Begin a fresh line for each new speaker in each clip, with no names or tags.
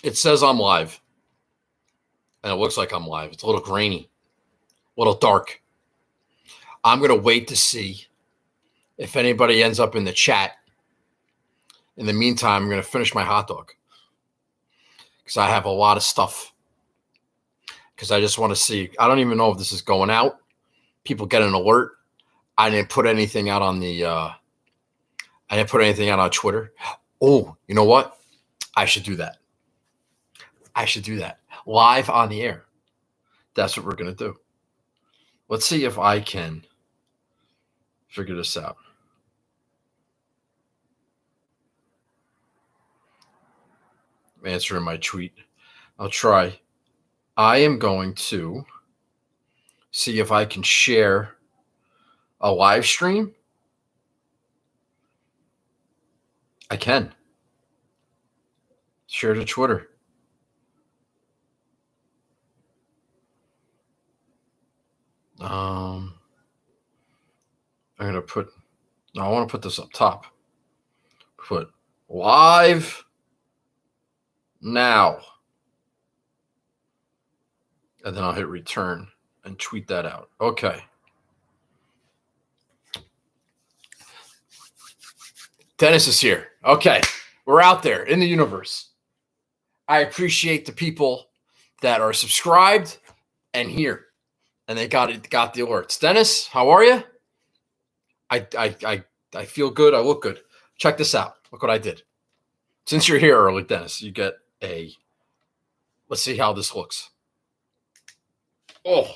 It says I'm live. And it looks like I'm live. It's a little grainy, a little dark. I'm going to wait to see if anybody ends up in the chat. In the meantime, I'm going to finish my hot dog because I have a lot of stuff. Because I just want to see. I don't even know if this is going out. People get an alert. I didn't put anything out on the. I didn't put anything out on Twitter. Oh, you know what? I should do that. Live on the air. That's what we're going to do. Let's see if I can figure this out. I'm answering my tweet. I'll try. I am going to see if I can share a live stream. I can. Share to Twitter. I'm going to put, no, I want to put this up top. Put live now. And then I'll hit return and tweet that out. Okay. Dennis is here. Okay. We're out there in the universe. I appreciate the people that are subscribed and here. And they got the alerts. Dennis, how are you? I feel good. I look good. Check this out. Look what I did. Since you're here early, Dennis, you get a. Let's see how this looks. Oh,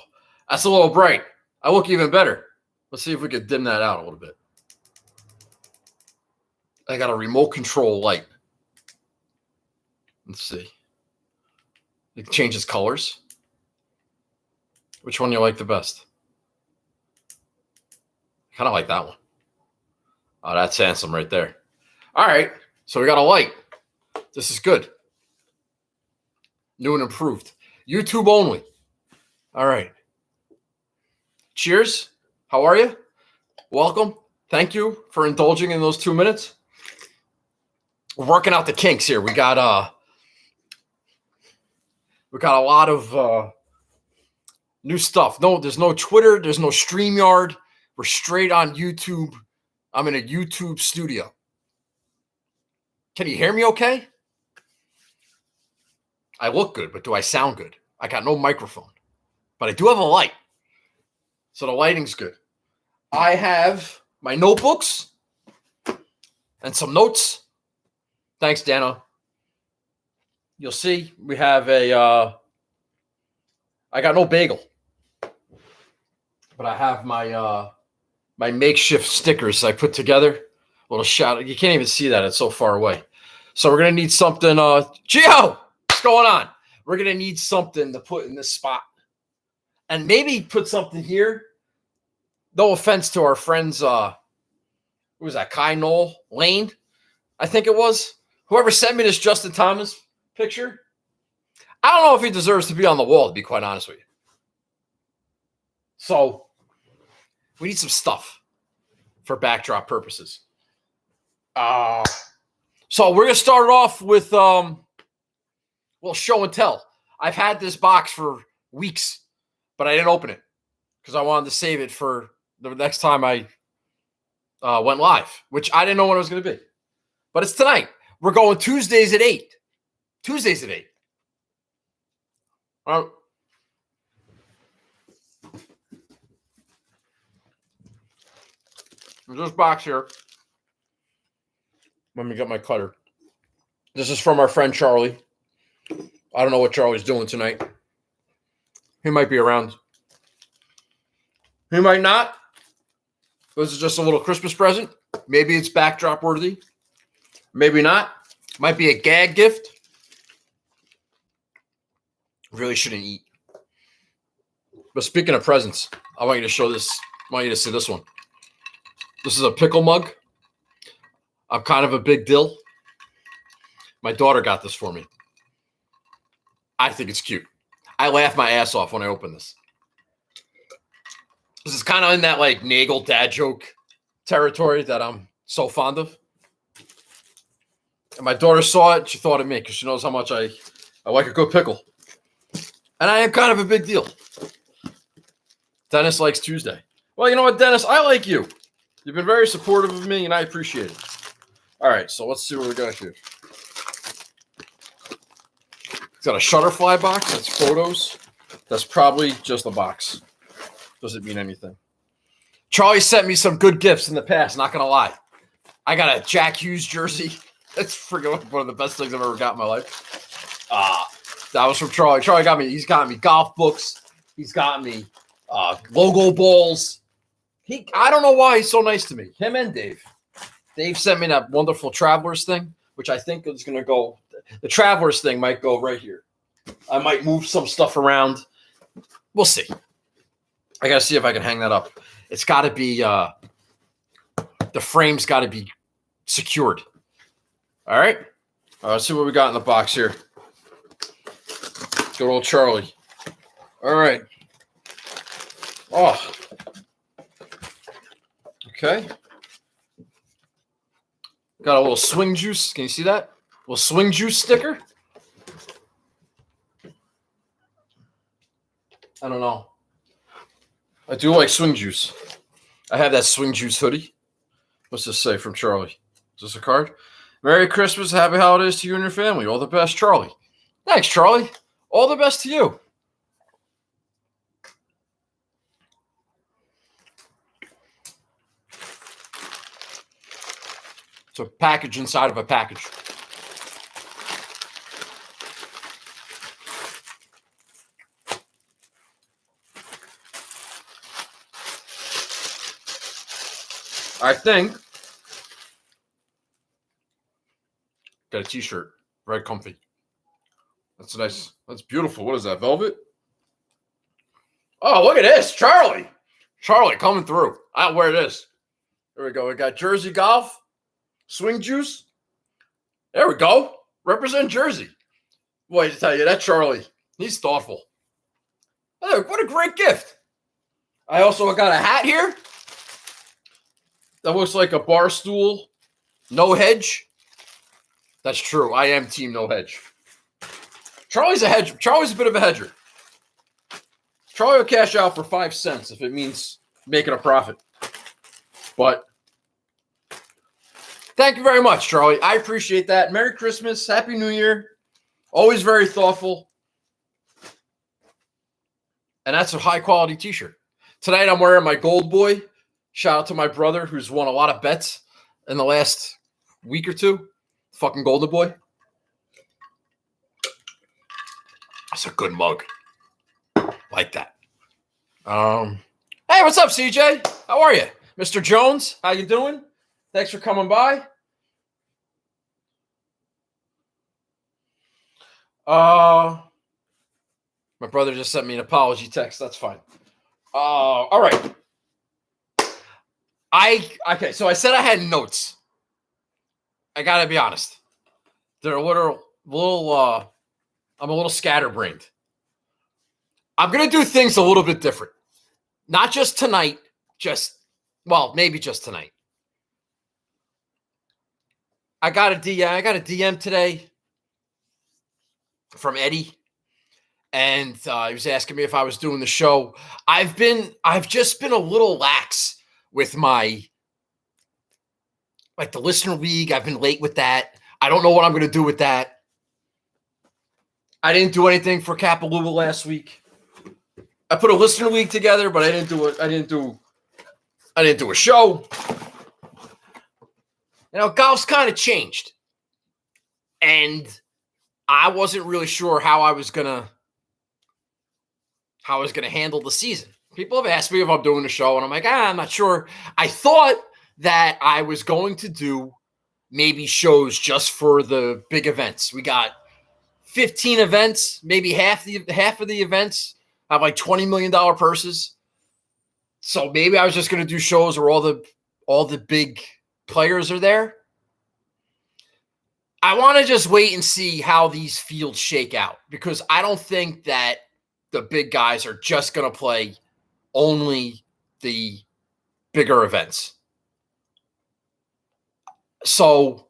that's a little bright. I look even better. Let's see if we could dim that out a little bit. I got a remote control light. Let's see. It changes colors. Which one do you like the best? I kind of like that one. Oh, that's handsome right there. All right. So we got a light. This is good. New and improved. YouTube only. All right. Cheers. How are you? Welcome. Thank you for indulging in those 2 minutes. We're working out the kinks here. We got a lot of new stuff. No, there's no Twitter. There's no StreamYard. We're straight on YouTube. I'm in a YouTube studio. Can you hear me okay? I look good, but do I sound good? I got no microphone, but I do have a light. So the lighting's good. I have my notebooks and some notes. Thanks, Dano. You'll see we have I got no bagel, but I have my my makeshift stickers I put together. A little shout. You can't even see that. It's so far away. So we're going to need something. Gio, what's going on? We're going to need something to put in this spot. And maybe put something here. No offense to our friends. Who was that? Kai Noel Lane, I think it was. Whoever sent me this Justin Thomas picture. I don't know if he deserves to be on the wall, to be quite honest with you. So we need some stuff for backdrop purposes. So we're going to start off with, show and tell. I've had this box for weeks, but I didn't open it because I wanted to save it for the next time I went live, which I didn't know when it was going to be. But it's tonight. We're going Tuesdays at 8. Tuesdays at 8. There's this box here. Let me get my cutter. This is from our friend Charlie. I don't know what Charlie's doing tonight. He might be around. He might not. This is just a little Christmas present. Maybe it's backdrop worthy. Maybe not. Might be a gag gift. Really shouldn't eat. But speaking of presents, I want you to show this. I want you to see this one. This is a pickle mug. I'm kind of a big deal. My daughter got this for me. I think it's cute. I laugh my ass off when I open this. This is kind of in that like Nagel dad joke territory that I'm so fond of. And my daughter saw it. She thought of me because she knows how much I I like a good pickle. And I am kind of a big deal. Dennis likes Tuesday. Well, you know what, Dennis? I like you. You've been very supportive of me, and I appreciate it. All right, so let's see what we got here. It's got a Shutterfly box. That's photos. That's probably just a box. Doesn't mean anything. Charlie sent me some good gifts in the past, not going to lie. I got a Jack Hughes jersey. That's freaking one of the best things I've ever got in my life. That was from Charlie. Charlie got me. He's got me golf books. He's got me logo balls. I don't know why he's so nice to me. Him and Dave. Dave sent me that wonderful Travelers thing, which I think is going to go. The Travelers thing might go right here. I might move some stuff around. We'll see. I got to see if I can hang that up. It's got to be, the frame's got to be secured. All right. Let's see what we got in the box here. Good old Charlie. All right. Oh. Okay. Got a little swing juice. Can you see that? A little swing juice sticker. I don't know. I do like swing juice. I have that swing juice hoodie. What's this say from Charlie? Is this a card? Merry Christmas, happy holidays to you and your family. All the best, Charlie. Thanks, Charlie. All the best to you. It's a package inside of a package. I think got a t-shirt, very comfy. That's nice. That's beautiful. What is that, velvet? Oh, look at this, Charlie. Charlie coming through. I'll wear this. There we go. We got Jersey Golf, swing juice. There we go. Represent Jersey. Boy, I tell you, that Charlie, he's thoughtful. Oh, what a great gift. I also got a hat here. That looks like a bar stool. No hedge. That's true. I am team no hedge. Charlie's a hedge. Charlie's a bit of a hedger. Charlie will cash out for 5 cents if it means making a profit. But thank you very much, Charlie. I appreciate that. Merry Christmas. Happy New Year. Always very thoughtful. And that's a high-quality t-shirt. Tonight I'm wearing my Gold Boy. Shout out to my brother who's won a lot of bets in the last week or two. Fucking Golden Boy. That's a good mug. Like that. Hey, what's up, CJ? How are you? Mr. Jones, how you doing? Thanks for coming by. My brother just sent me an apology text. That's fine. All right. Okay, so I said I had notes. I gotta be honest. They're a little I'm a little scatterbrained. I'm gonna do things a little bit different. Not just tonight, maybe just tonight. I got a DM today from Eddie, and he was asking me if I was doing the show. I've just been a little lax with my the listener league. I've been late with that. I don't know what I'm going to do with that. I didn't do anything for Kapalua last week. I put a listener league together, but I didn't do it. I didn't do a show. You know, golf's kind of changed, and I wasn't really sure how I was gonna handle the season. People have asked me if I'm doing a show, and I'm like, I'm not sure. I thought that I was going to do maybe shows just for the big events. We got 15 events, maybe half of the events have like $20 million purses. So maybe I was just going to do shows where all the big players are there. I want to just wait and see how these fields shake out, because I don't think that the big guys are just going to play only the bigger events. So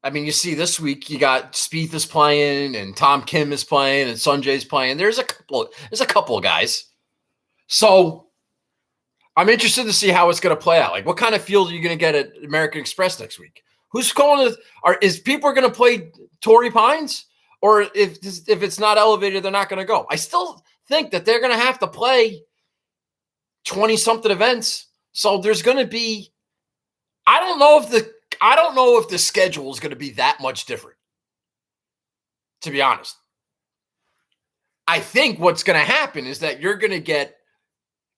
I mean, you see this week you got Spieth is playing and Tom Kim is playing and Sanjay's playing. There's a couple of guys. So I'm interested to see how it's going to play out. Like, what kind of field are you going to get at American Express next week? Who's going to? Is people going to play Torrey Pines, or if it's not elevated, they're not going to go? I still think that they're going to have to play 20-something events. So there's going to be. I don't know if the schedule is going to be that much different. To be honest, I think what's going to happen is that you're going to get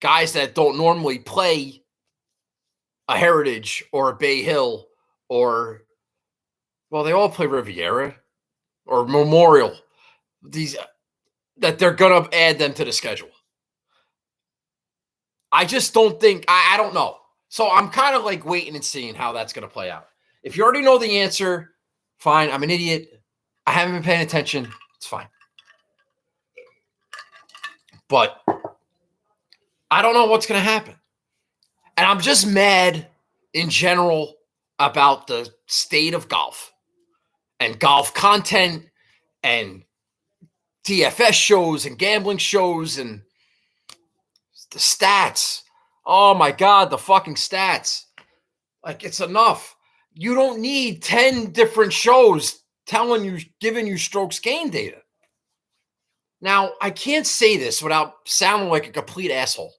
guys that don't normally play a Heritage or a Bay Hill or, well, they all play Riviera or Memorial. These that they're going to add them to the schedule. I just don't think, I don't know. So I'm kind of like waiting and seeing how that's going to play out. If you already know the answer, fine. I'm an idiot. I haven't been paying attention. It's fine. But I don't know what's going to happen. And I'm just mad in general about the state of golf and golf content and DFS shows and gambling shows and the stats. Oh my God, the fucking stats. Like, it's enough. You don't need 10 different shows giving you strokes gain data. Now, I can't say this without sounding like a complete asshole.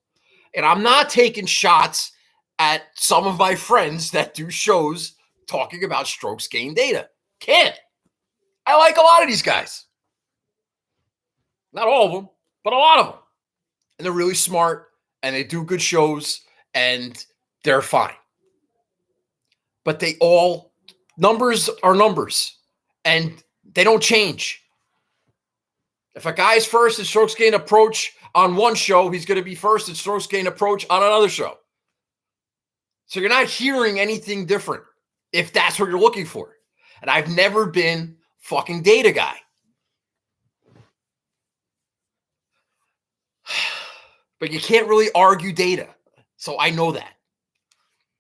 And I'm not taking shots at some of my friends that do shows talking about strokes gain data. Can't. I like a lot of these guys. Not all of them, but a lot of them. And they're really smart and they do good shows and they're fine. But numbers are numbers and they don't change. If a guy's first in strokes gain approach on one show, he's going to be first in strokes gain approach on another show. So you're not hearing anything different if that's what you're looking for. And I've never been fucking data guy. But you can't really argue data. So I know that.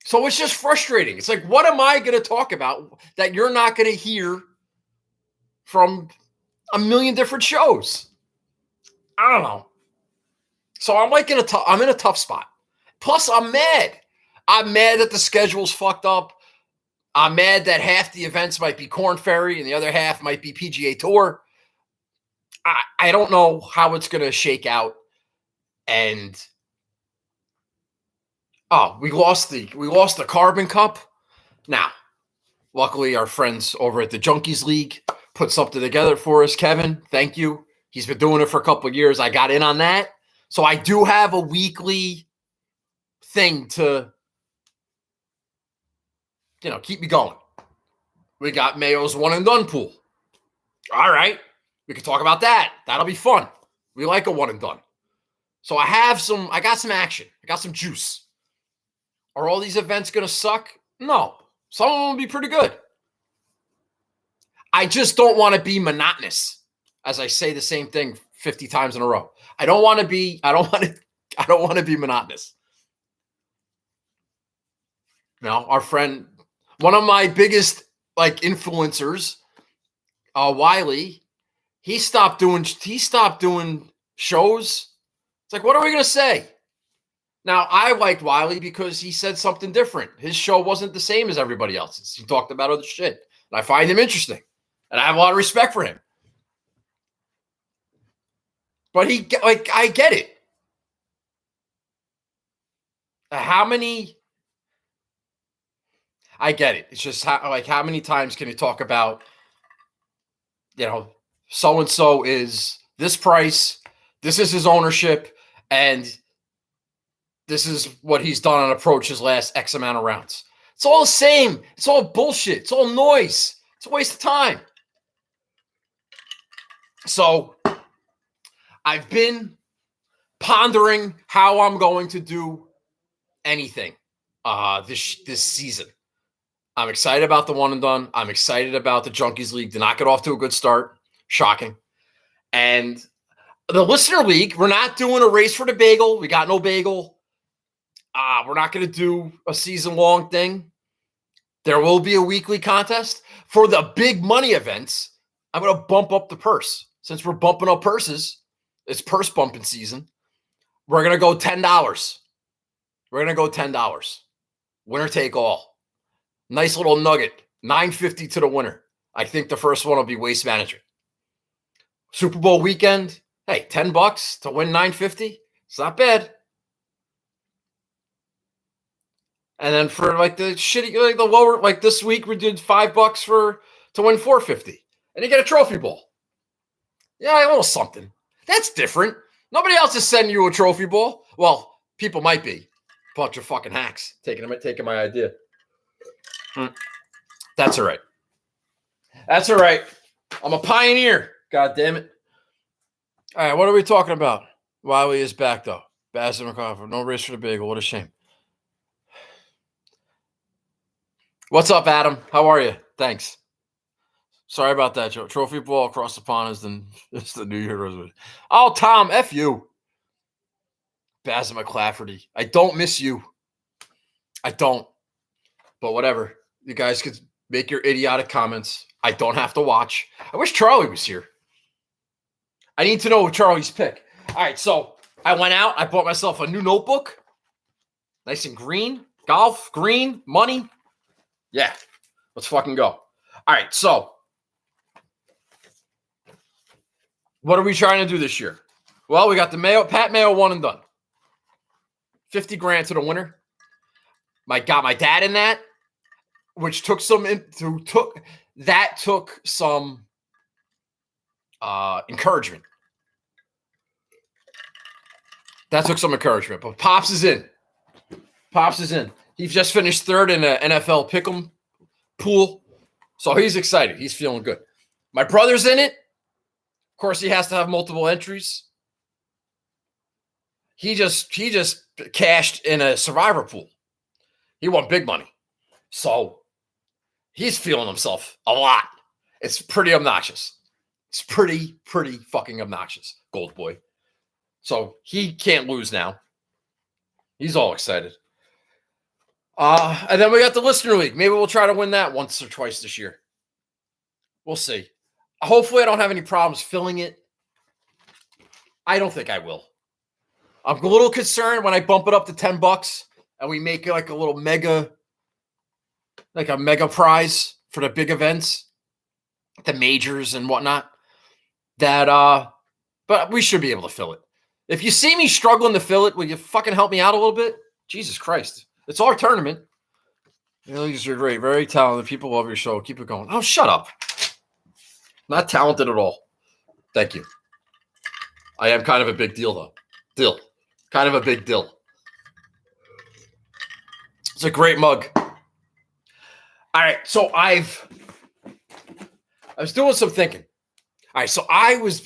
So it's just frustrating. It's like, what am I going to talk about that you're not going to hear from a million different shows? I don't know. So I'm like I'm in a tough spot. Plus, I'm mad. I'm mad that the schedule's fucked up. I'm mad that half the events might be Korn Ferry and the other half might be PGA Tour. I don't know how it's going to shake out. And we lost the Carbon Cup. Now, luckily, our friends over at the Junkies League put something together for us. Kevin, thank you. He's been doing it for a couple of years. I got in on that. So I do have a weekly thing to, keep me going. We got Mayo's one and done pool. All right. We can talk about that. That'll be fun. We like a one and done. So I got some action. I got some juice. Are all these events going to suck? No. Some of them will be pretty good. I just don't want to be monotonous as I say the same thing 50 times in a row. I don't want to be monotonous. Our friend, one of my biggest influencers, Wiley, he stopped doing shows. It's like, what are we going to say? Now, I liked Wiley because he said something different. His show wasn't the same as everybody else's. He talked about other shit. And I find him interesting. And I have a lot of respect for him. But I get it. I get it. It's just how many times can you talk about, so-and-so is this price, this is his ownership, and this is what he's done on approach his last X amount of rounds. It's all the same. It's all bullshit. It's all noise. It's a waste of time. So I've been pondering how I'm going to do anything this season. I'm excited about the one and done. I'm excited about the Junkies League to not get off to a good start. Shocking. And the Listener League, we're not doing a race for the bagel. We got no bagel. We're not going to do a season-long thing. There will be a weekly contest. For the big money events, I'm going to bump up the purse. Since we're bumping up purses, it's purse bumping season. We're going to go $10. We're going to go $10. Winner take all. Nice little nugget. $9.50 to the winner. I think the first one will be Waste Management. Super Bowl weekend. Hey, $10 to win $9.50. It's not bad. And then for like the shitty, like the lower, like this week we did $5 to win $4.50, and you get a trophy bowl. Yeah, a little something. That's different. Nobody else is sending you a trophy bowl. Well, people might be. Bunch of fucking hacks taking my idea. That's all right. That's all right. I'm a pioneer. God damn it. All right, what are we talking about? Wiley is back though. Bassett McCoffrey. No race for the bagel. What a shame. What's up, Adam? How are you? Thanks. Sorry about that, Joe. Trophy ball across the pond is the New Year resolution. Oh, Tom, F you. Bassett McClafferty. I don't miss you. I don't. But whatever. You guys could make your idiotic comments. I don't have to watch. I wish Charlie was here. I need to know Charlie's pick. All right, so I went out. I bought myself a new notebook. Nice and green. Golf, green, money. Yeah, let's fucking go. All right, so what are we trying to do this year? Well, we got the Pat Mayo one and done. 50 grand to the winner. Got my dad in that, which took some encouragement. That took some encouragement. But Pops is in. He just finished third in an NFL pick'em pool. So he's excited. He's feeling good. My brother's in it. Of course, he has to have multiple entries. He just cashed in a survivor pool. He won big money. So he's feeling himself a lot. It's pretty obnoxious. It's pretty fucking obnoxious, Gold Boy. So he can't lose now. He's all excited. And then we got the Listener League. Maybe we'll try to win that once or twice this year. We'll see. Hopefully I don't have any problems filling it. I don't think I will. I'm a little concerned when I bump it up to $10 and we make it like a little mega prize for the big events, the majors and whatnot. But we should be able to fill it. If you see me struggling to fill it, will you fucking help me out a little bit? Jesus Christ. It's our tournament. You're great. Very talented. People love your show. Keep it going. Oh, shut up. Not talented at all. Thank you. I am kind of a big deal, though. Kind of a big deal. It's a great mug. All right. So I was doing some thinking. All right. So I was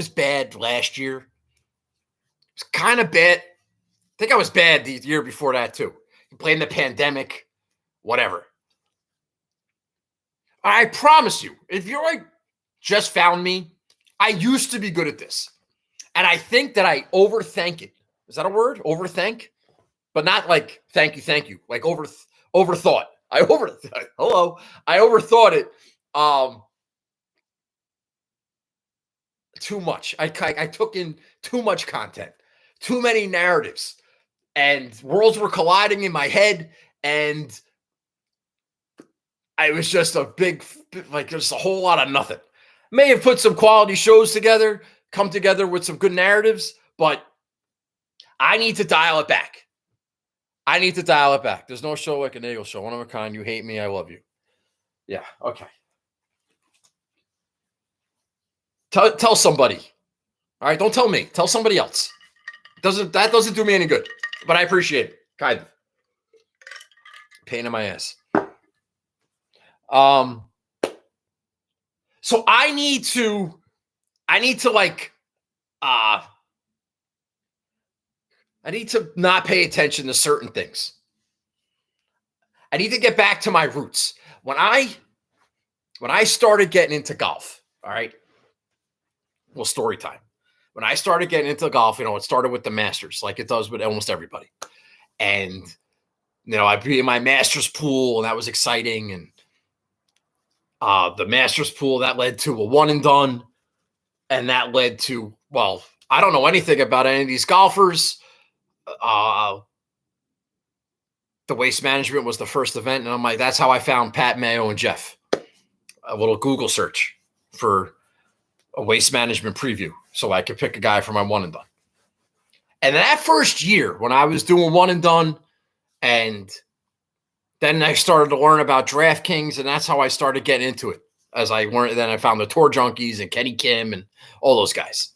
bad last year. It's kind of bad. I think I was bad the year before that, too. Playing the pandemic, whatever. I promise you, if you're like just found me, I used to be good at this. And I think that I overthink it. Is that a word? Overthink? But not like thank you. Like overthought. I overthought it too much. I took in too much content, too many narratives. And worlds were colliding in my head, and it was just there's a whole lot of nothing. May have put some quality shows together, come together with some good narratives, but I need to dial it back. There's no show like a Nagel show. One of a kind. You hate me, I love you. Yeah, okay. Tell somebody. All right, don't tell me. Tell somebody else. That doesn't do me any good. But I appreciate it. Kind of. Pain in my ass. So I need to not pay attention to certain things. I need to get back to my roots. When I started getting into golf, all right? Well, story time. When I started getting into golf, it started with the Masters, like it does with almost everybody. And I'd be in my master's pool, and that was exciting. And the master's pool, that led to a one and done. And that led to, well, I don't know anything about any of these golfers. The Waste Management was the first event. And I'm like, that's how I found Pat, Mayo, and Jeff. A little Google search for a Waste Management preview so I could pick a guy for my one and done. And that first year when I was doing one and done, and then I started to learn about DraftKings, and that's how I started getting into it. As I learned, then I found the Tour Junkies and Kenny Kim and all those guys.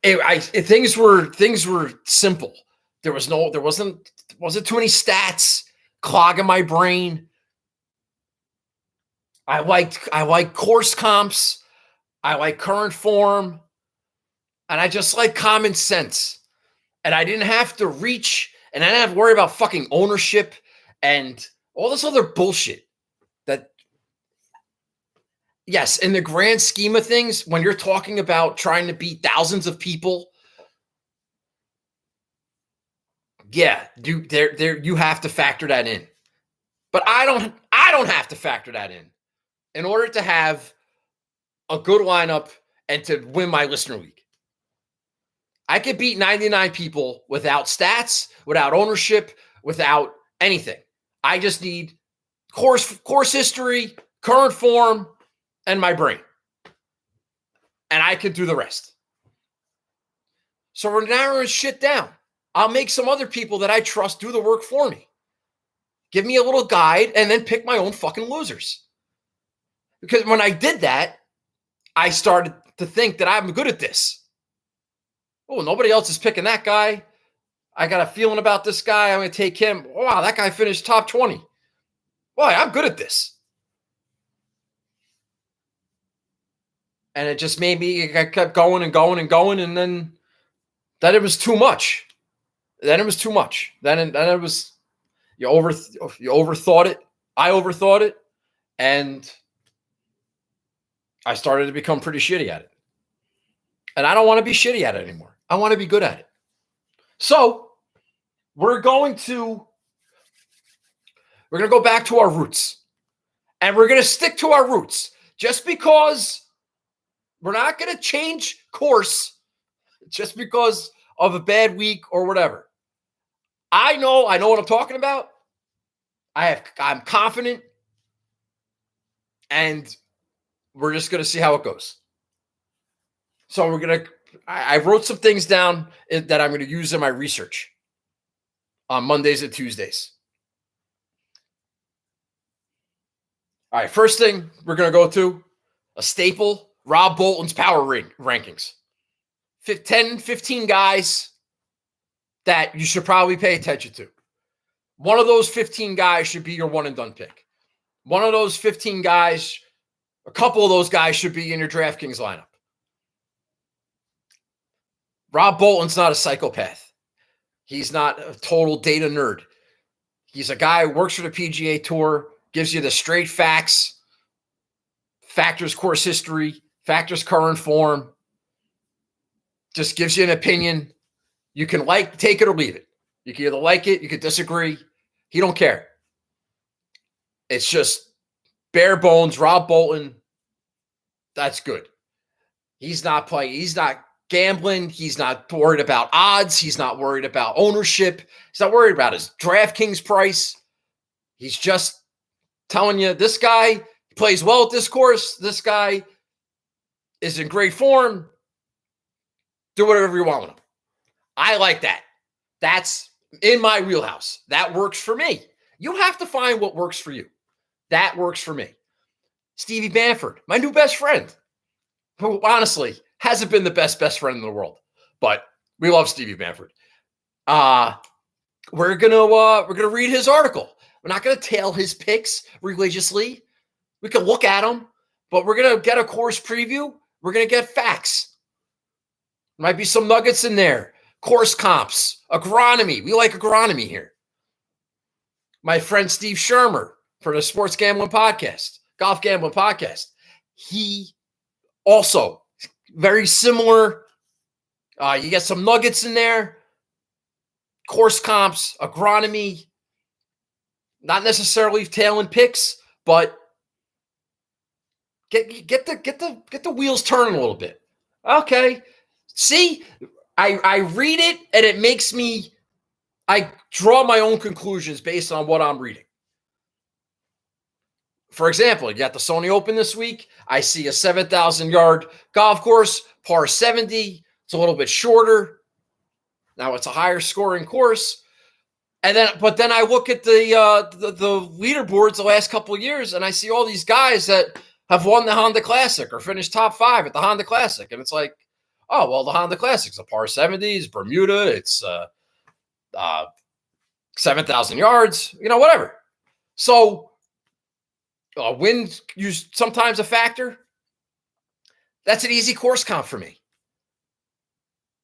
Things were simple. There wasn't too many stats clogging my brain. I like course comps. I like current form. And I just like common sense. And I didn't have to reach, and I didn't have to worry about fucking ownership and all this other bullshit. That, yes, in the grand scheme of things, when you're talking about trying to beat thousands of people, yeah, you have to factor that in. But I don't have to factor that in order to have a good lineup and to win my listener league. I could beat 99 people without stats, without ownership, without anything. I just need course history, current form, and my brain. And I could do the rest. So we're narrowing shit down. I'll make some other people that I trust do the work for me. Give me a little guide and then pick my own fucking losers. Because when I did that, I started to think that I'm good at this. Oh, nobody else is picking that guy. I got a feeling about this guy. I'm going to take him. Wow, that guy finished top 20. Boy, I'm good at this. And it just made me, I kept going and going and going. And then it was too much. Then it was, you overthought it. I overthought it. And I started to become pretty shitty at it. And I don't want to be shitty at it anymore. I want to be good at it. So we're going to go back to our roots. And we're going to stick to our roots. Just because we're not going to change course just because of a bad week or whatever. I know what I'm talking about. I'm confident. And we're just going to see how it goes. So I wrote some things down that I'm going to use in my research on Mondays and Tuesdays. All right, first thing we're going to go to, a staple, Rob Bolton's power rankings. 15 guys that you should probably pay attention to. One of those 15 guys should be your one and done pick. One of those 15 guys, a couple of those guys should be in your DraftKings lineup. Rob Bolton's not a psychopath. He's not a total data nerd. He's a guy who works for the PGA Tour, gives you the straight facts, factors course history, factors current form, just gives you an opinion. You can take it or leave it. You can either like it, you can disagree. He don't care. It's just bare bones, Rob Bolton. That's good. He's not playing. He's not gambling. He's not worried about odds. He's not worried about ownership. He's not worried about his DraftKings price. He's just telling you this guy plays well at this course. This guy is in great form. Do whatever you want with him. I like that. That's in my wheelhouse. That works for me. You have to find what works for you. That works for me. Stevie Bamford, my new best friend, who honestly hasn't been the best friend in the world, but we love Stevie Bamford. We're gonna read his article. We're not gonna tail his picks religiously. We can look at them, but we're gonna get a course preview. We're gonna get facts. Might be some nuggets in there. Course comps, agronomy. We like agronomy here. My friend Steve Shermer for the Sports Gambling Podcast, Golf Gambling Podcast. He also very similar. You get some nuggets in there. course comps, agronomy, not necessarily tailing picks, but get the wheels turning a little bit. Okay. See, I read it and it makes me, I draw my own conclusions based on what I'm reading. For example, you got the Sony Open this week. I see a 7,000-yard golf course, par 70. It's a little bit shorter. Now it's a higher scoring course. But then I look at the leaderboards the last couple of years, and I see all these guys that have won the Honda Classic or finished top 5 at the Honda Classic. And it's like, oh, well, the Honda Classic's a par 70s, Bermuda, it's 7,000 yards, whatever. So wind is sometimes a factor. That's an easy course comp for me.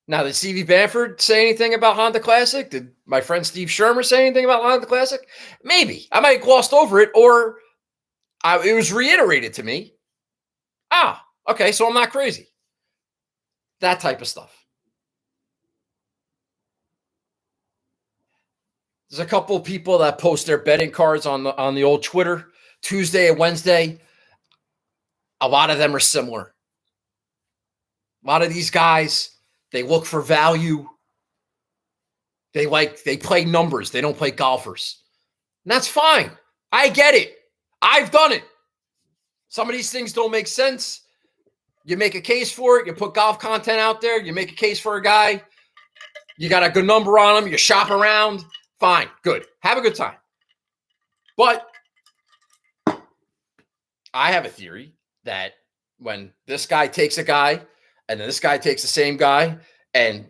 Now, did Stevie Bamford say anything about Honda Classic? Did my friend Steve Shermer say anything about Honda Classic? Maybe. I might have glossed over it, or it was reiterated to me. Okay, so I'm not crazy. That type of stuff. There's a couple of people that post their betting cards on the old Twitter Tuesday and Wednesday. A lot of them are similar. A lot of these guys, they look for value. They play numbers. They don't play golfers. And that's fine. I get it. I've done it. Some of these things don't make sense. You make a case for it. You put golf content out there. You make a case for a guy. You got a good number on him. You shop around. Fine. Good. Have a good time. But I have a theory that when this guy takes a guy and then this guy takes the same guy, and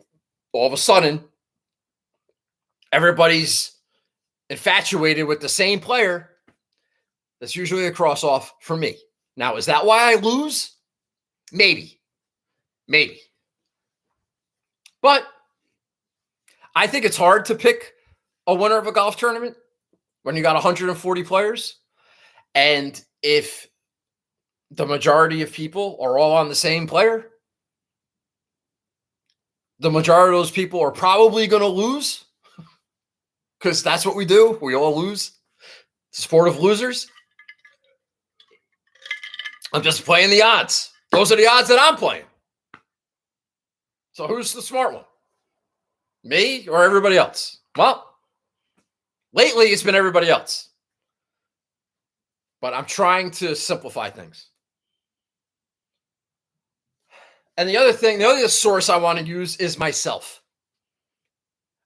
all of a sudden everybody's infatuated with the same player, that's usually a cross-off for me. Now, is that why I lose? Maybe. But I think it's hard to pick a winner of a golf tournament when you got 140 players. And if the majority of people are all on the same player, the majority of those people are probably going to lose, because that's what we do. We all lose. It's a sport of losers. I'm just playing the odds. Those are the odds that I'm playing. So who's the smart one? Me or everybody else? Well, lately it's been everybody else. But I'm trying to simplify things. And the other source I want to use is myself.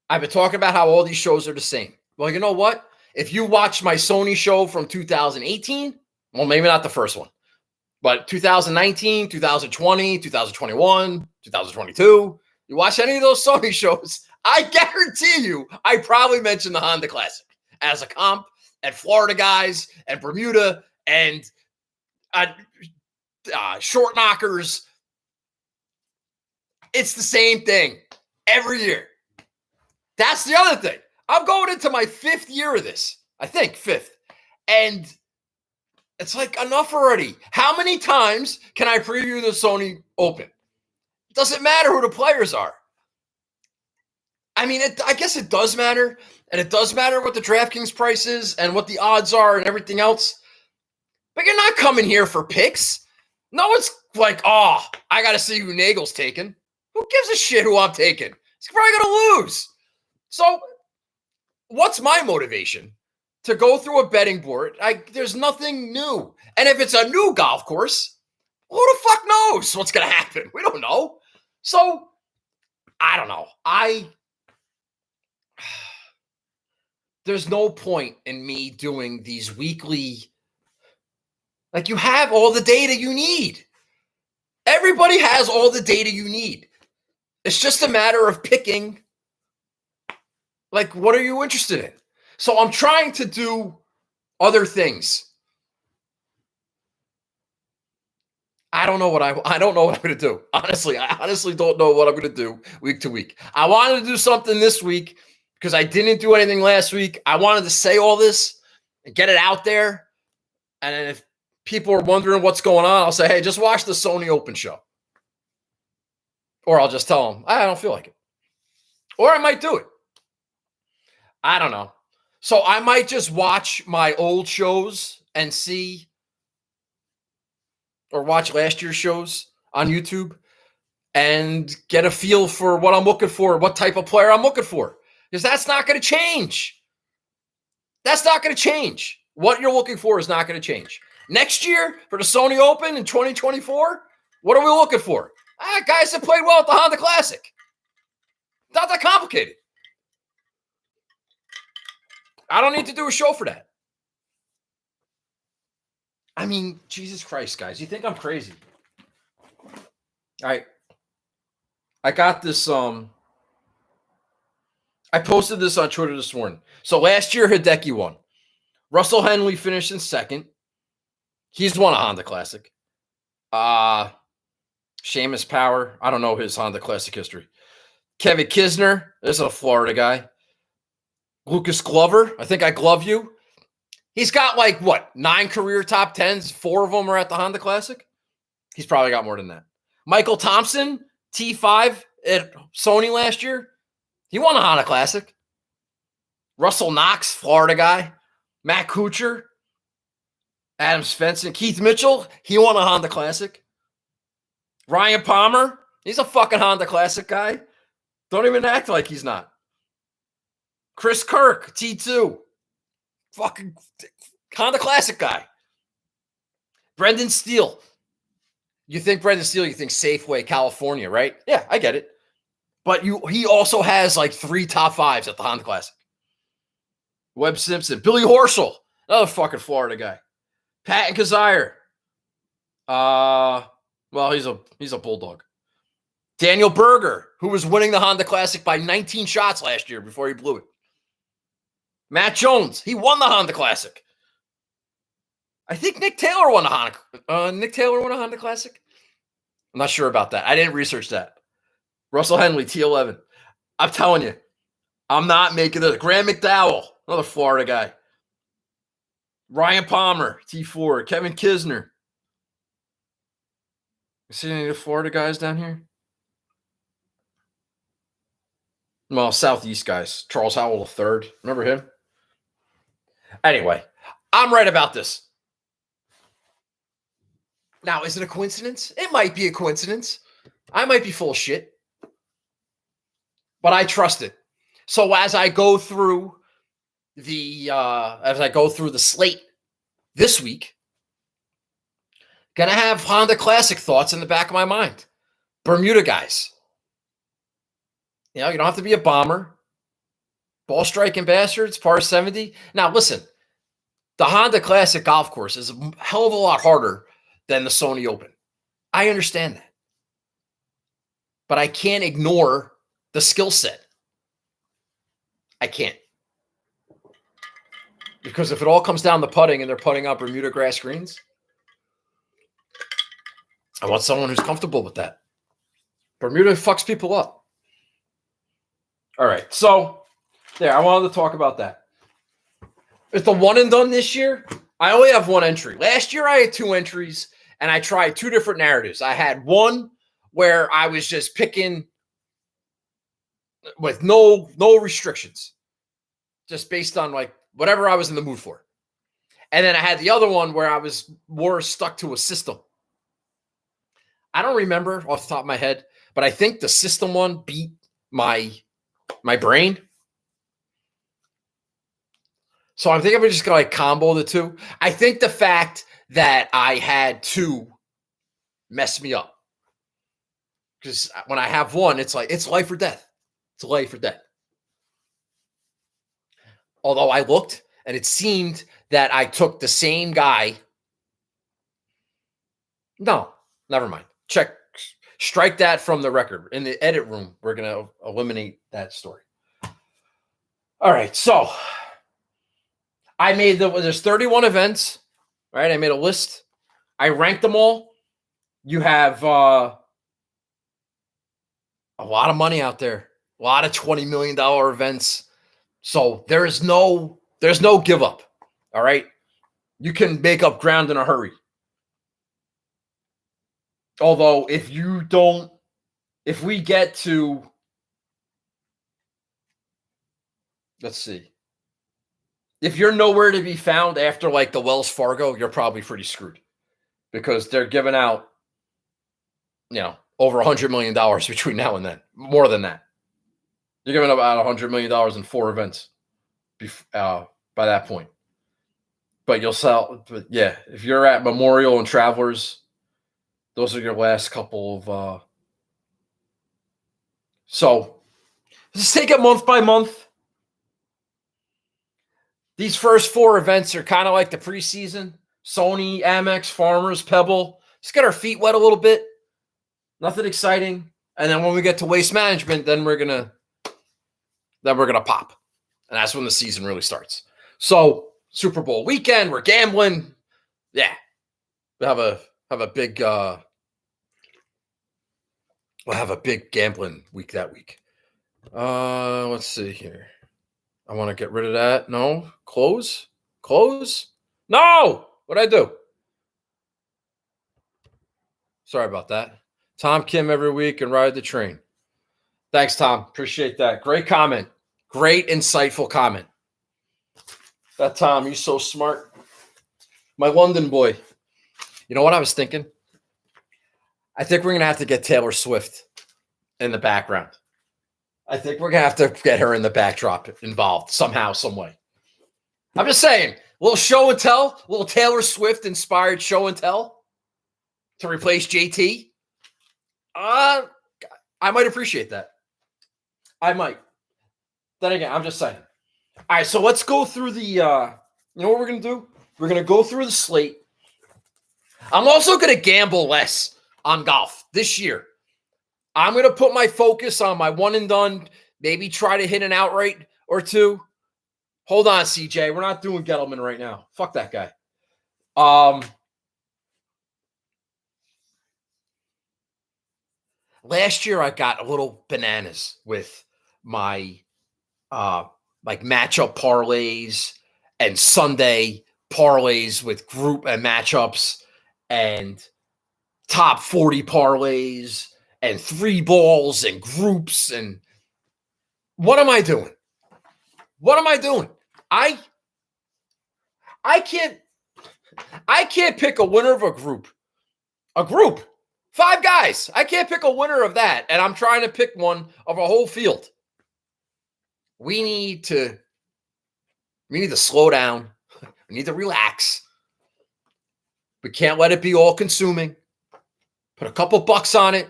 I've been talking about how all these shows are the same. Well, you know what? If you watch my Sony show from 2018, well, maybe not the first one, but 2019, 2020, 2021, 2022, you watch any of those Sony shows, I guarantee you, I probably mentioned the Honda Classic as a comp, and Florida guys, and Bermuda, and short knockers. It's the same thing every year. That's the other thing. I'm going into my 5th year of this. I think 5th. And it's like, enough already. How many times can I preview the Sony Open? It doesn't matter who the players are. I mean, I guess it does matter. And it does matter what the DraftKings price is and what the odds are and everything else. But you're not coming here for picks. No one's like, I got to see who Nagel's taking. Who gives a shit who I'm taking? He's probably going to lose. So what's my motivation? To go through a betting board. There's nothing new. And if it's a new golf course, who the fuck knows what's going to happen? We don't know. So I don't know. There's no point in me doing these weekly. Like, you have all the data you need. Everybody has all the data you need. It's just a matter of picking, like, what are you interested in? So I'm trying to do other things. I don't know what I'm going to do. Honestly, I don't know what I'm going to do week to week. I wanted to do something this week because I didn't do anything last week. I wanted to say all this and get it out there. And then if people are wondering what's going on, I'll say, hey, just watch the Sony Open show. Or I'll just tell them, I don't feel like it. Or I might do it. I don't know. So I might just watch my old shows and see, or watch last year's shows on YouTube and get a feel for what I'm looking for, what type of player I'm looking for. Because that's not going to change. That's not going to change. What you're looking for is not going to change. Next year for the Sony Open in 2024, what are we looking for? Guys that played well at the Honda Classic. Not that complicated. I don't need to do a show for that. I mean, Jesus Christ, guys. You think I'm crazy? All right. I got this. I posted this on Twitter this morning. So last year, Hideki won. Russell Henley finished in second. He's won a Honda Classic. Seamus Power. I don't know his Honda Classic history. Kevin Kisner. This is a Florida guy. Lucas Glover. I think I glove you. He's got 9 career top 10s. 4 of them are at the Honda Classic. He's probably got more than that. Michael Thompson, T5 at Sony last year. He won a Honda Classic. Russell Knox, Florida guy. Matt Kuchar, Adam Svensson, Keith Mitchell. He won a Honda Classic. Ryan Palmer. He's a fucking Honda Classic guy. Don't even act like he's not. Chris Kirk, T2. Fucking Honda Classic guy. Brendan Steele. You think Brendan Steele, you think Safeway, California, right? Yeah, I get it. But he also has 3 top 5s at the Honda Classic. Webb Simpson. Billy Horschel. Another fucking Florida guy. Patton Kazire. Well, he's a Bulldog. Daniel Berger, who was winning the Honda Classic by 19 shots last year before he blew it. Matt Jones, he won the Honda Classic. I think Nick Taylor won a Honda Classic. I'm not sure about that. I didn't research that. Russell Henley, T11. I'm telling you, I'm not making this. Graham McDowell, another Florida guy. Ryan Palmer, T4. Kevin Kisner. You see any of the Florida guys down here? Well, Southeast guys. Charles Howell III. Remember him? Anyway, I'm right about this. Now, is it a coincidence? It might be a coincidence. I might be full of shit. But I trust it. So as I go through the slate this week, gonna have Honda Classic thoughts in the back of my mind. Bermuda guys. You don't have to be a bomber. Ball striking bastards, par 70. Now listen, the Honda Classic golf course is a hell of a lot harder than the Sony Open. I understand that. But I can't ignore the skill set. I can't. Because if it all comes down to putting and they're putting up Bermuda grass greens, I want someone who's comfortable with that. Bermuda fucks people up. All right. So, there, I wanted to talk about that. It's the one and done this year. I only have 1 entry. Last year, I had 2 entries, and I tried 2 different narratives. I had one where I was just picking with no restrictions, just based on whatever I was in the mood for. And then I had the other one where I was more stuck to a system. I don't remember off the top of my head, but I think the system one beat my brain. So I'm thinking I'm just going to combo the 2. I think the fact that I had 2 messed me up. Because when I have one, it's life or death. It's life or death. Although I looked and it seemed that I took the same guy. No, never mind. Strike that from the record. In the edit room, we're going to eliminate that story. All right, so I made there's 31 events, right? I made a list. I ranked them all. You have a lot of money out there, a lot of $20 million events. So there's no give up. All right. You can make up ground in a hurry. Although if we get to, let's see, if you're nowhere to be found after like the Wells Fargo, you're probably pretty screwed because they're giving out, over $100 million between now and then. More than that. You're giving about $100 million in 4 events by that point. But you'll sell. But yeah, if you're at Memorial and Travelers, those are your last couple of. So just take it month by month. These first 4 events are kind of like the preseason. Sony, Amex, Farmers, Pebble. Just get our feet wet a little bit. Nothing exciting. And then when we get to Waste Management, then we're gonna pop. And that's when the season really starts. So Super Bowl weekend, we're gambling. Yeah. We'll have a big gambling week that week. Let's see here. I want to get rid of that. No. Close. No. What'd I do? Sorry about that. Tom Kim every week and ride the train. Thanks, Tom. Appreciate that. Great comment. Great, insightful comment. That Tom, you're so smart. My London boy. You know what I was thinking? I think we're going to have to get Taylor Swift in the background. I think we're going to have to get her in the backdrop involved somehow, some way. I'm just saying, little show and tell, little Taylor Swift inspired show and tell to replace JT. I might appreciate that. I might. Then again, I'm just saying. All right, so let's go through the, you know what we're going to do? We're going to go through the slate. I'm also going to gamble less on golf this year. I'm going to put my focus on my one and done, maybe try to hit an outright or two. Hold on, CJ. We're not doing Gettleman right now. Fuck that guy. Last year, I got a little bananas with my like matchup parlays and Sunday parlays with group and matchups and top 40 parlays and 3 balls and groups. And what am I doing? I can't pick a winner of a group. 5 guys. I can't pick a winner of that. And I'm trying to pick one of a whole field. We need to slow down. We need to relax. We can't let it be all consuming. Put a couple bucks on it.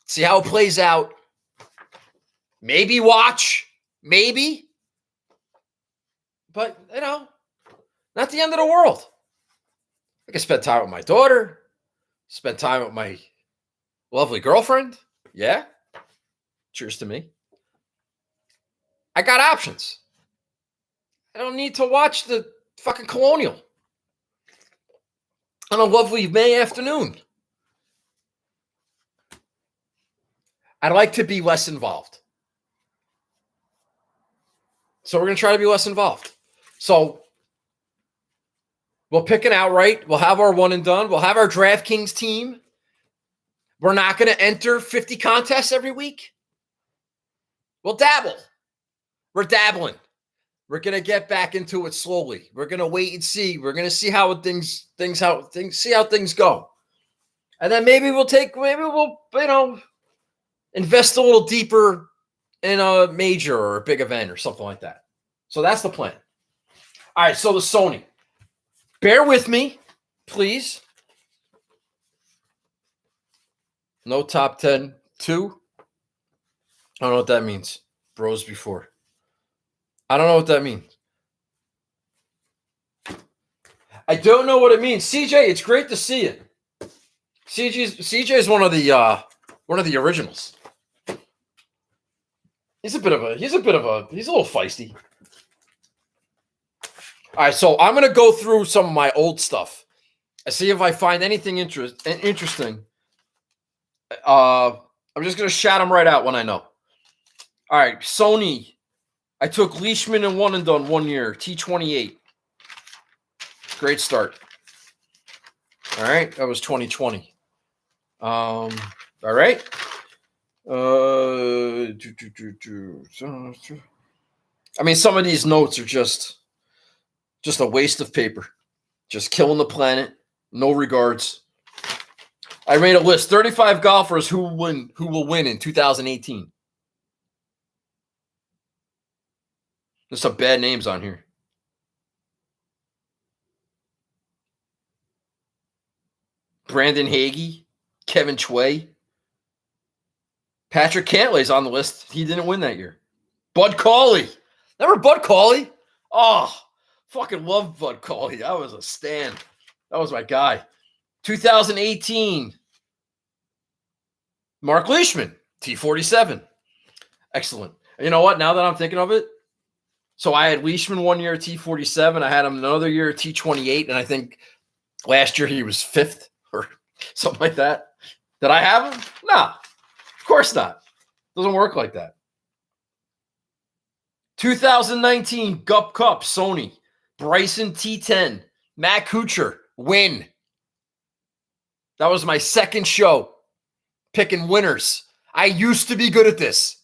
See how it plays out. Maybe watch. Maybe. But, not the end of the world. I can spend time with my daughter. Spend time with my lovely girlfriend. Yeah. Cheers to me. I got options. I don't need to watch the fucking Colonial on a lovely May afternoon. I'd like to be less involved. So we're going to try to be less involved. So we'll pick an outright. We'll have our one and done. We'll have our DraftKings team. We're not going to enter 50 contests every week. We'll dabble. We're dabbling. We're going to get back into it slowly. We're going to wait and see. We're going to see how things go. And then maybe we'll invest a little deeper in a major or a big event or something like that. So that's the plan. All right, so the Sony. Bear with me, please. No top 10. 2. I don't know what that means. Bros before. I don't know what that means. I don't know what it means. CJ, it's great to see you. CJ is one of the originals. He's a little feisty. All right, so I'm going to go through some of my old stuff. I see if I find anything interesting. I'm just going to shout them right out when I know. All right, Sony. I took Leishman and one and done 1 year. T28. Great start. All right, that was 2020. All right. I mean, some of these notes are just Just a waste of paper. Just killing the planet. No regards. I made a list. 35 golfers who will win in 2018. There's some bad names on here. Brandon Hagee, Kevin Chway. Patrick Cantlay's on the list. He didn't win that year. Bud Cauley. Remember Bud Cauley? Oh, fucking love Bud Cauley. That was a stand. That was my guy. 2018. Mark Leishman, T47. Excellent. And you know what? Now that I'm thinking of it, so I had Leishman one year, T47. I had him another year, T28. And I think last year he was 5th or something like that. Did I have him? No, of course not. Doesn't work like that. 2019 Gup Cup, Sony. Bryson T10. Matt Kuchar, win. That was my second show. Picking winners. I used to be good at this.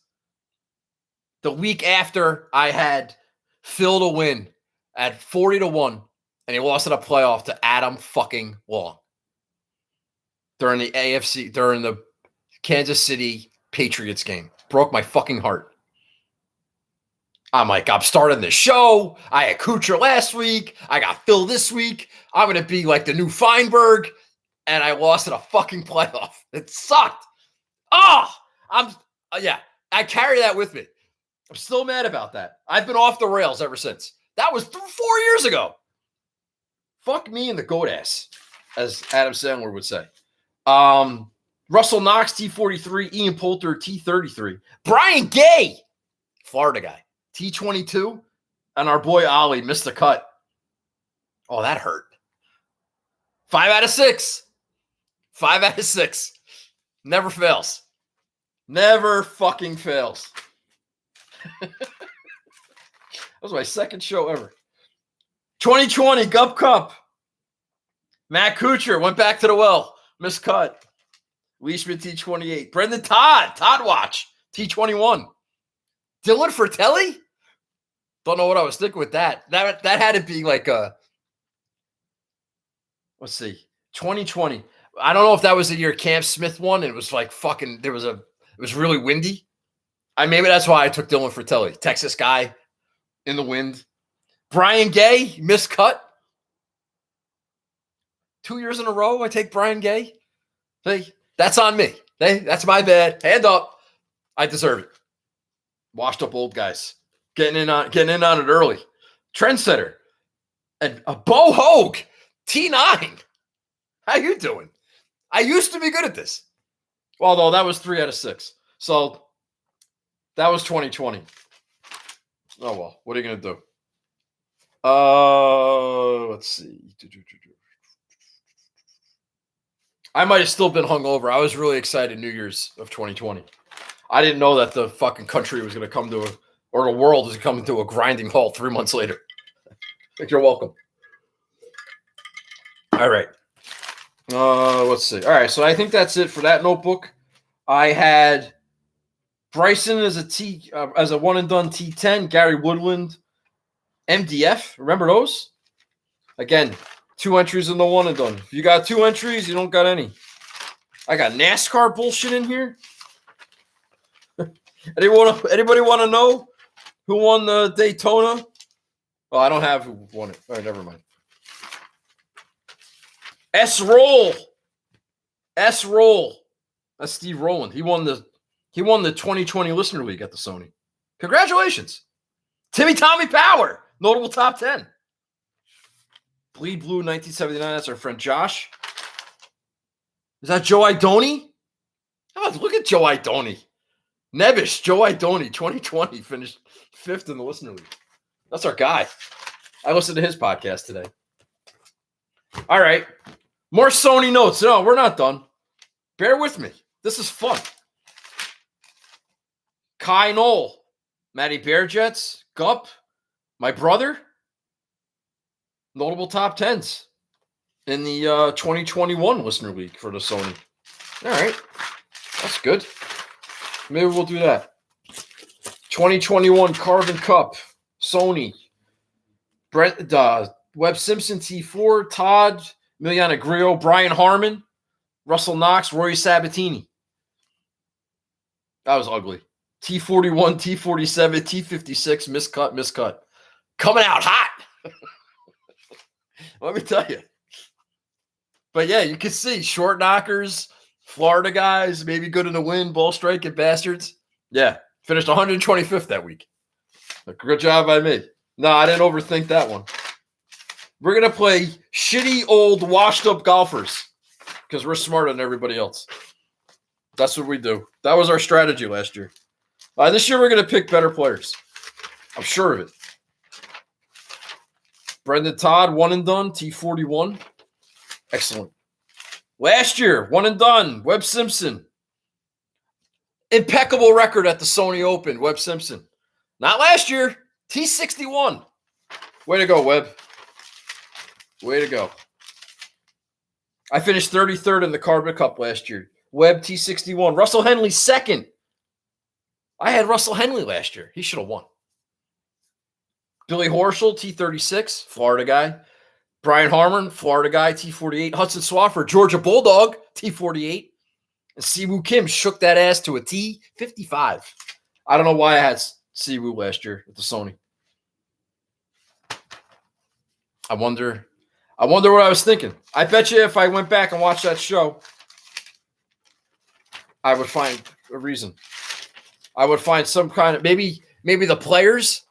The week after, I had Phil to win at 40-1, and he lost in a playoff to Adam fucking Long during the Kansas City Patriots game. Broke my fucking heart. I'm like, I'm starting the show. I had Kuchar last week. I got Phil this week. I'm going to be like the new Feinberg. And I lost in a fucking playoff. It sucked. Oh, I carry that with me. I'm still mad about that. I've been off the rails ever since. That was 4 years ago. Fuck me in the goat ass, as Adam Sandler would say. Russell Knox, T43. Ian Poulter, T33. Brian Gay, Florida guy, T22. And our boy Ollie missed the cut. Oh, that hurt. 5 out of 6. 5 out of 6. Never fails. Never fucking fails. That was my second show ever. 2020 Gup Cup. Matt Kuchar went back to the well. Miscut. Leishman T28. Brendan Todd Watch. T21. Dylan Fratelli? Don't know what I was thinking with that. That had to be like a, let's see, 2020. I don't know if that was the year Cam Smith won. It was like fucking, it was really windy. Maybe that's why I took Dylan Fratelli. Texas guy in the wind. Brian Gay, miscut. 2 years in a row, I take Brian Gay. Hey, that's on me. Hey, that's my bad. Hand up. I deserve it. Washed up old guys. Getting in on it early. Trendsetter. And a Bo Hogue, T9. How you doing? I used to be good at this. Although that was 3 out of 6. So that was 2020. Oh, well. What are you going to do? Let's see. I might have still been hungover. I was really excited New Year's of 2020. I didn't know that the fucking country was going to come to or the world was coming to a grinding halt 3 months later. You're welcome. All right. Let's see. All right, so I think that's it for that notebook. I had Bryson as a one and done T10, Gary Woodland, MDF. Remember those? Again, 2 entries in the one and done. If you got 2 entries, you don't got any. I got NASCAR bullshit in here. Anybody want to know who won the Daytona? Oh, I don't have who won it. All right, never mind. S-Roll. That's Steve Rowland. He won the 2020 Listener League at the Sony. Congratulations. Tommy Power. Notable top 10. Bleed Blue 1979. That's our friend Josh. Is that Joe Idoni? Oh, look at Joe Idoni. Nebish, Joe Idoni, 2020, finished 5th in the Listener League. That's our guy. I listened to his podcast today. All right. More Sony notes. No, we're not done. Bear with me. This is fun. Kai Knoll, Matty Bearjets, Gup, my brother. Notable top 10s in the 2021 Listener League for the Sony. All right. That's good. Maybe we'll do that. 2021 Carbon Cup, Sony. Webb Simpson, T4, Todd, Emiliano Grillo, Brian Harmon, Russell Knox, Rory Sabatini. That was ugly. T41, T47, T56, miscut. Coming out hot. Let me tell you. But yeah, you can see short knockers, Florida guys, maybe good in the wind, ball striking bastards. Yeah, finished 125th that week. Good job by me. No, I didn't overthink that one. We're going to play shitty, old, washed-up golfers because we're smarter than everybody else. That's what we do. That was our strategy last year. This year, we're going to pick better players. I'm sure of it. Brendan Todd, one and done, T41. Excellent. Last year, one and done, Webb Simpson. Impeccable record at the Sony Open, Webb Simpson. Not last year, T61. Way to go, Webb. Way to go. I finished 33rd in the Carbon Cup last year. Webb, T61. Russell Henley, second. I had Russell Henley last year. He should have won. Billy Horschel, T36, Florida guy. Brian Harmon, Florida guy, T48. Hudson Swafford, Georgia Bulldog, T48. And Siwoo Kim shook that ass to a T55. I don't know why I had Siwoo last year at the Sony. I wonder what I was thinking. I bet you if I went back and watched that show, I would find a reason. I would find some kind of maybe the players.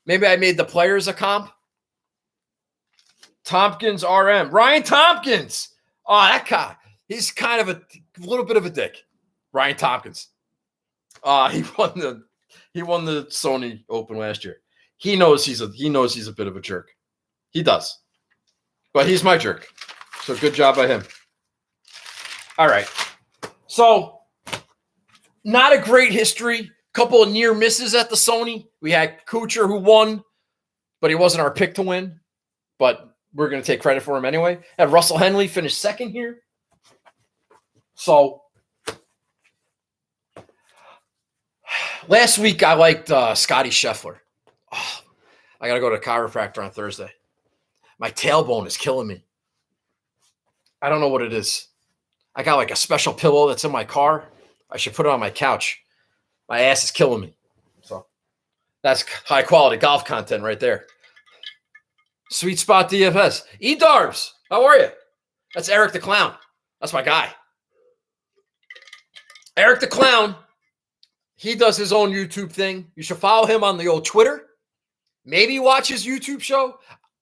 Maybe I made the players a comp. Tompkins RM. Ryan Tompkins. Oh, that guy. He's kind of a little bit of a dick. Ryan Tompkins. He won the Sony Open last year. He knows he's a bit of a jerk. He does. But he's my jerk. So good job by him. All right. So not a great history. Couple of near misses at the Sony. We had Kuchar who won, but he wasn't our pick to win. But we're going to take credit for him anyway. And Russell Henley finished second here. So last week I liked Scotty Scheffler. Oh, I got to go to a chiropractor on Thursday. My tailbone is killing me. I don't know what it is. I got like a special pillow that's in my car. I should put it on my couch. My ass is killing me. So that's high quality golf content right there. Sweet Spot DFS. E-Darbs, how are you? That's Eric the Clown. That's my guy. Eric the Clown, he does his own YouTube thing. You should follow him on the old Twitter. Maybe watch his YouTube show.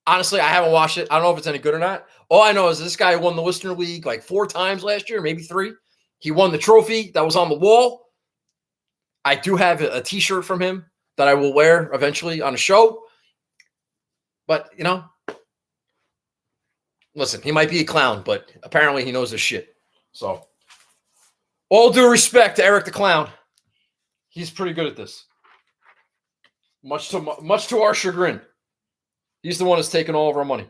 Honestly, I haven't watched it. I don't know if it's any good or not. All I know is this guy won the Listener League like 4 times last year, maybe 3. He won the trophy that was on the wall. I do have a T-shirt from him that I will wear eventually on a show. But, listen, he might be a clown, but apparently he knows his shit. So, all due respect to Eric the Clown. He's pretty good at this. Much to our chagrin. He's the one that's taking all of our money.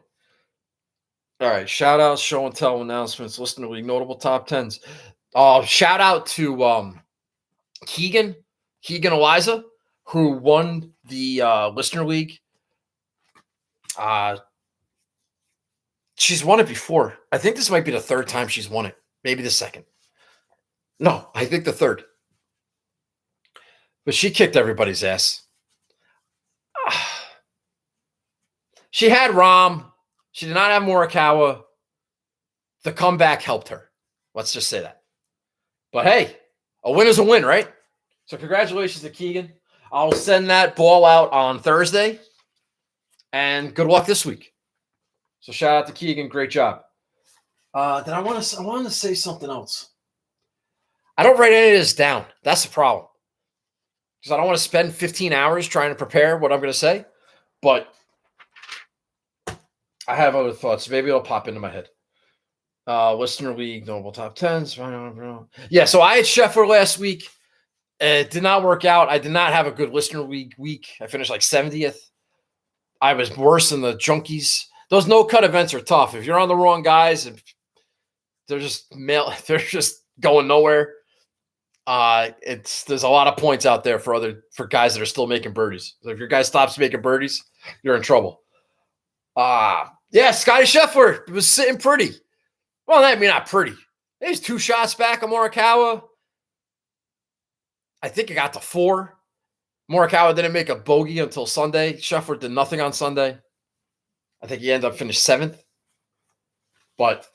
All right, shout-outs, show and tell announcements, Listener League, notable top 10s. Shout-out to Keegan Eliza, who won the Listener League. She's won it before. I think this might be the 3rd time she's won it. Maybe the 2nd. No, I think the 3rd. But she kicked everybody's ass. She had Rahm. She did not have Morikawa. The comeback helped her. Let's just say that. But hey, a win is a win, right? So congratulations to Keegan. I'll send that ball out on Thursday. And good luck this week. So shout out to Keegan. Great job. I wanted to say something else. I don't write any of this down. That's the problem. Because I don't want to spend 15 hours trying to prepare what I'm going to say. But I have other thoughts. Maybe it'll pop into my head. Listener League, notable top 10s. Yeah, so I had Scheffler last week. It did not work out. I did not have a good Listener League week. I finished like 70th. I was worse than the junkies. Those no-cut events are tough. If you're on the wrong guys, they're just going nowhere. There's a lot of points out there for guys that are still making birdies. So if your guy stops making birdies, you're in trouble. Yeah, Scotty Scheffler was sitting pretty. Well, I mean, not pretty. He's 2 shots back on Morikawa. I think it got to 4. Morikawa didn't make a bogey until Sunday. Scheffler did nothing on Sunday. I think he ended up finished 7th. But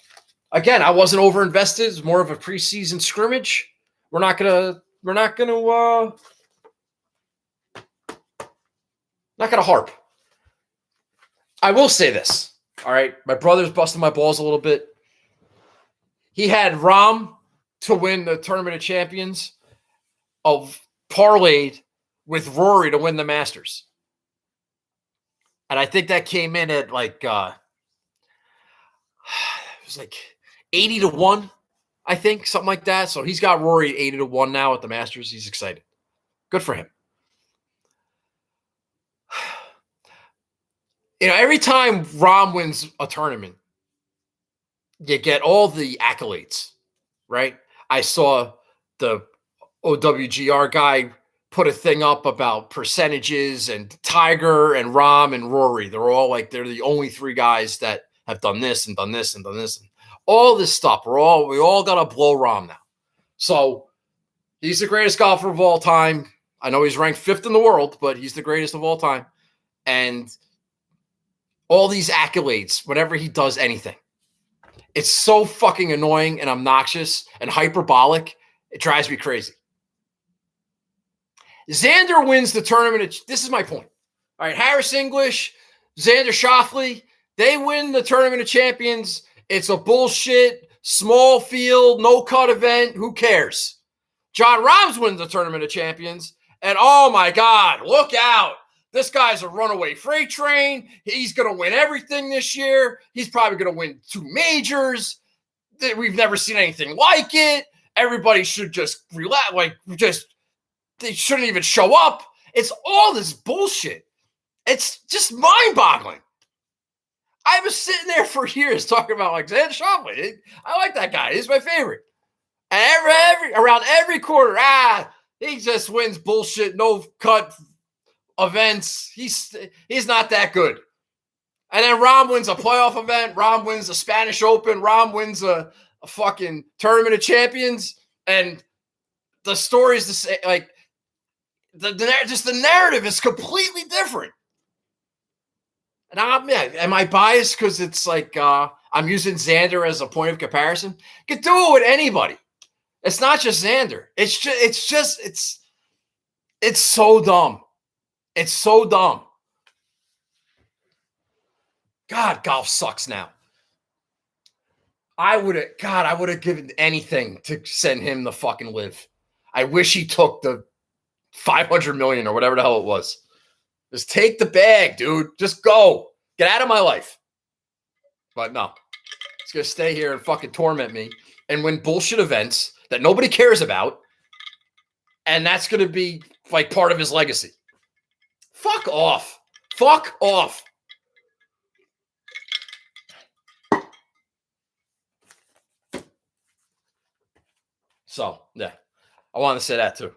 again, I wasn't over-invested. It's more of a preseason scrimmage. We're not gonna harp. I will say this. All right. My brother's busting my balls a little bit. He had Rahm to win the Tournament of Champions of parlayed with Rory to win the Masters. And I think that came in at like it was like 80-1, I think, something like that. So he's got Rory 80-1 now at the Masters. He's excited. Good for him. You know, every time Rahm wins a tournament, you get all the accolades, right? I saw the OWGR guy put a thing up about percentages, and Tiger and Rahm and Rory. They're all like, they're the only 3 guys that have done this and done this and done this. And all this stuff. We all got to blow Rahm now. So he's the greatest golfer of all time. I know he's ranked 5th in the world, but he's the greatest of all time. And all these accolades, whenever he does anything, it's so fucking annoying and obnoxious and hyperbolic. It drives me crazy. Xander wins the tournament. This is my point. All right, Harris English, Xander Schauffele, they win the Tournament of Champions. It's a bullshit, small field, no-cut event. Who cares? John Rahms wins the Tournament of Champions, and oh my God, look out. This guy's a runaway freight train. He's going to win everything this year. He's probably going to win 2 majors. We've never seen anything like it. Everybody should just relax, they shouldn't even show up. It's all this bullshit. It's just mind-boggling. I was sitting there for years talking about like Xander Schauffele. I like that guy. He's my favorite. And around every quarter, he just wins bullshit, no-cut events. He's not that good. And then Rahm wins a playoff event. Rahm wins the Spanish Open. Rahm wins a fucking Tournament of Champions. And the story's the same. Like, the narrative is completely different. And am I biased because it's like I'm using Xander as a point of comparison? You could do it with anybody. It's not just Xander. It's so dumb. It's so dumb. God, golf sucks now. I would have given anything to send him the fucking live. I wish he took the $500 million or whatever the hell it was. Just take the bag, dude. Just go. Get out of my life. But no. He's going to stay here and fucking torment me and win bullshit events that nobody cares about. And that's going to be like part of his legacy. Fuck off. Fuck off. So, yeah. I want to say that too.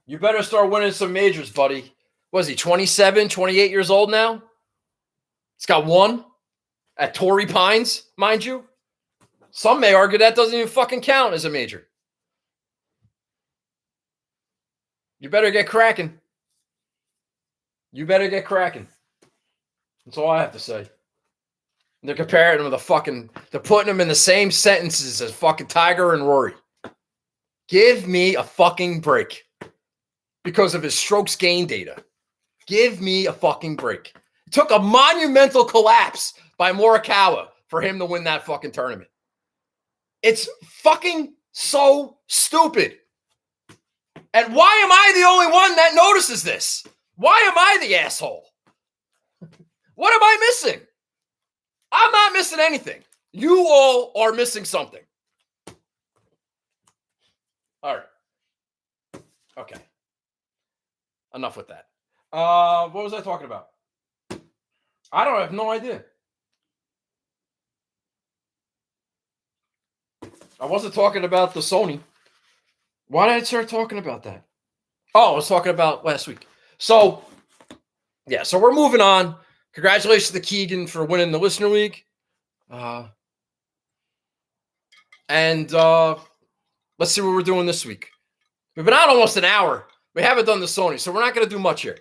You better start winning some majors, buddy. What is he, 27, 28 years old now? He's got 1 at Torrey Pines, mind you. Some may argue that doesn't even fucking count as a major. You better get cracking. You better get cracking. That's all I have to say. They're comparing him to they're putting him in the same sentences as fucking Tiger and Rory. Give me a fucking break. Because of his strokes gain data. Give me a fucking break. It took a monumental collapse by Morikawa for him to win that fucking tournament. It's fucking so stupid. And why am I the only one that notices this? Why am I the asshole? What am I missing? I'm not missing anything. You all are missing something. All right. Okay. Enough with that. What was I talking about? I have no idea. I wasn't talking about the Sony. Why did I start talking about that? Oh, I was talking about last week. So, Yeah, so we're moving on. Congratulations to Keegan for winning the Listener League. And let's see what we're doing this week. We've been out almost an hour. We haven't done the Sony, so we're not going to do much here.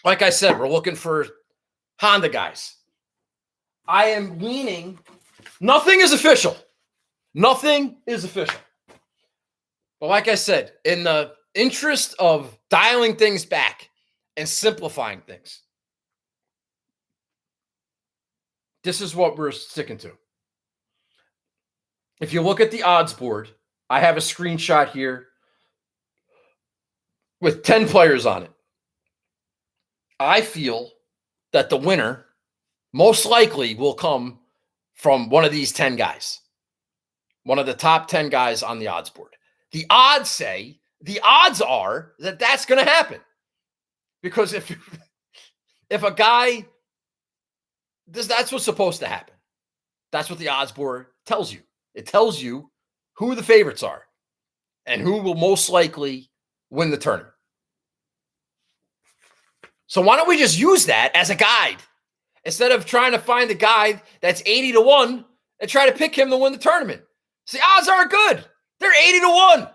Like I said, we're looking for Honda guys. I am leaning. Nothing is official. Nothing is official. But like I said, in the interest of dialing things back and simplifying things, this is what we're sticking to. If you look at the odds board, I have a screenshot here with 10 players on it. I feel that the winner most likely will come from one of these 10 guys, one of the top 10 guys on the odds board. The odds are that that's going to happen. Because if a guy, that's what's supposed to happen. That's what the odds board tells you. It tells you who the favorites are and who will most likely win the tournament. So why don't we just use that as a guide instead of trying to find a guy that's 80-1 and try to pick him to win the tournament? See, odds aren't good. They're 80-1.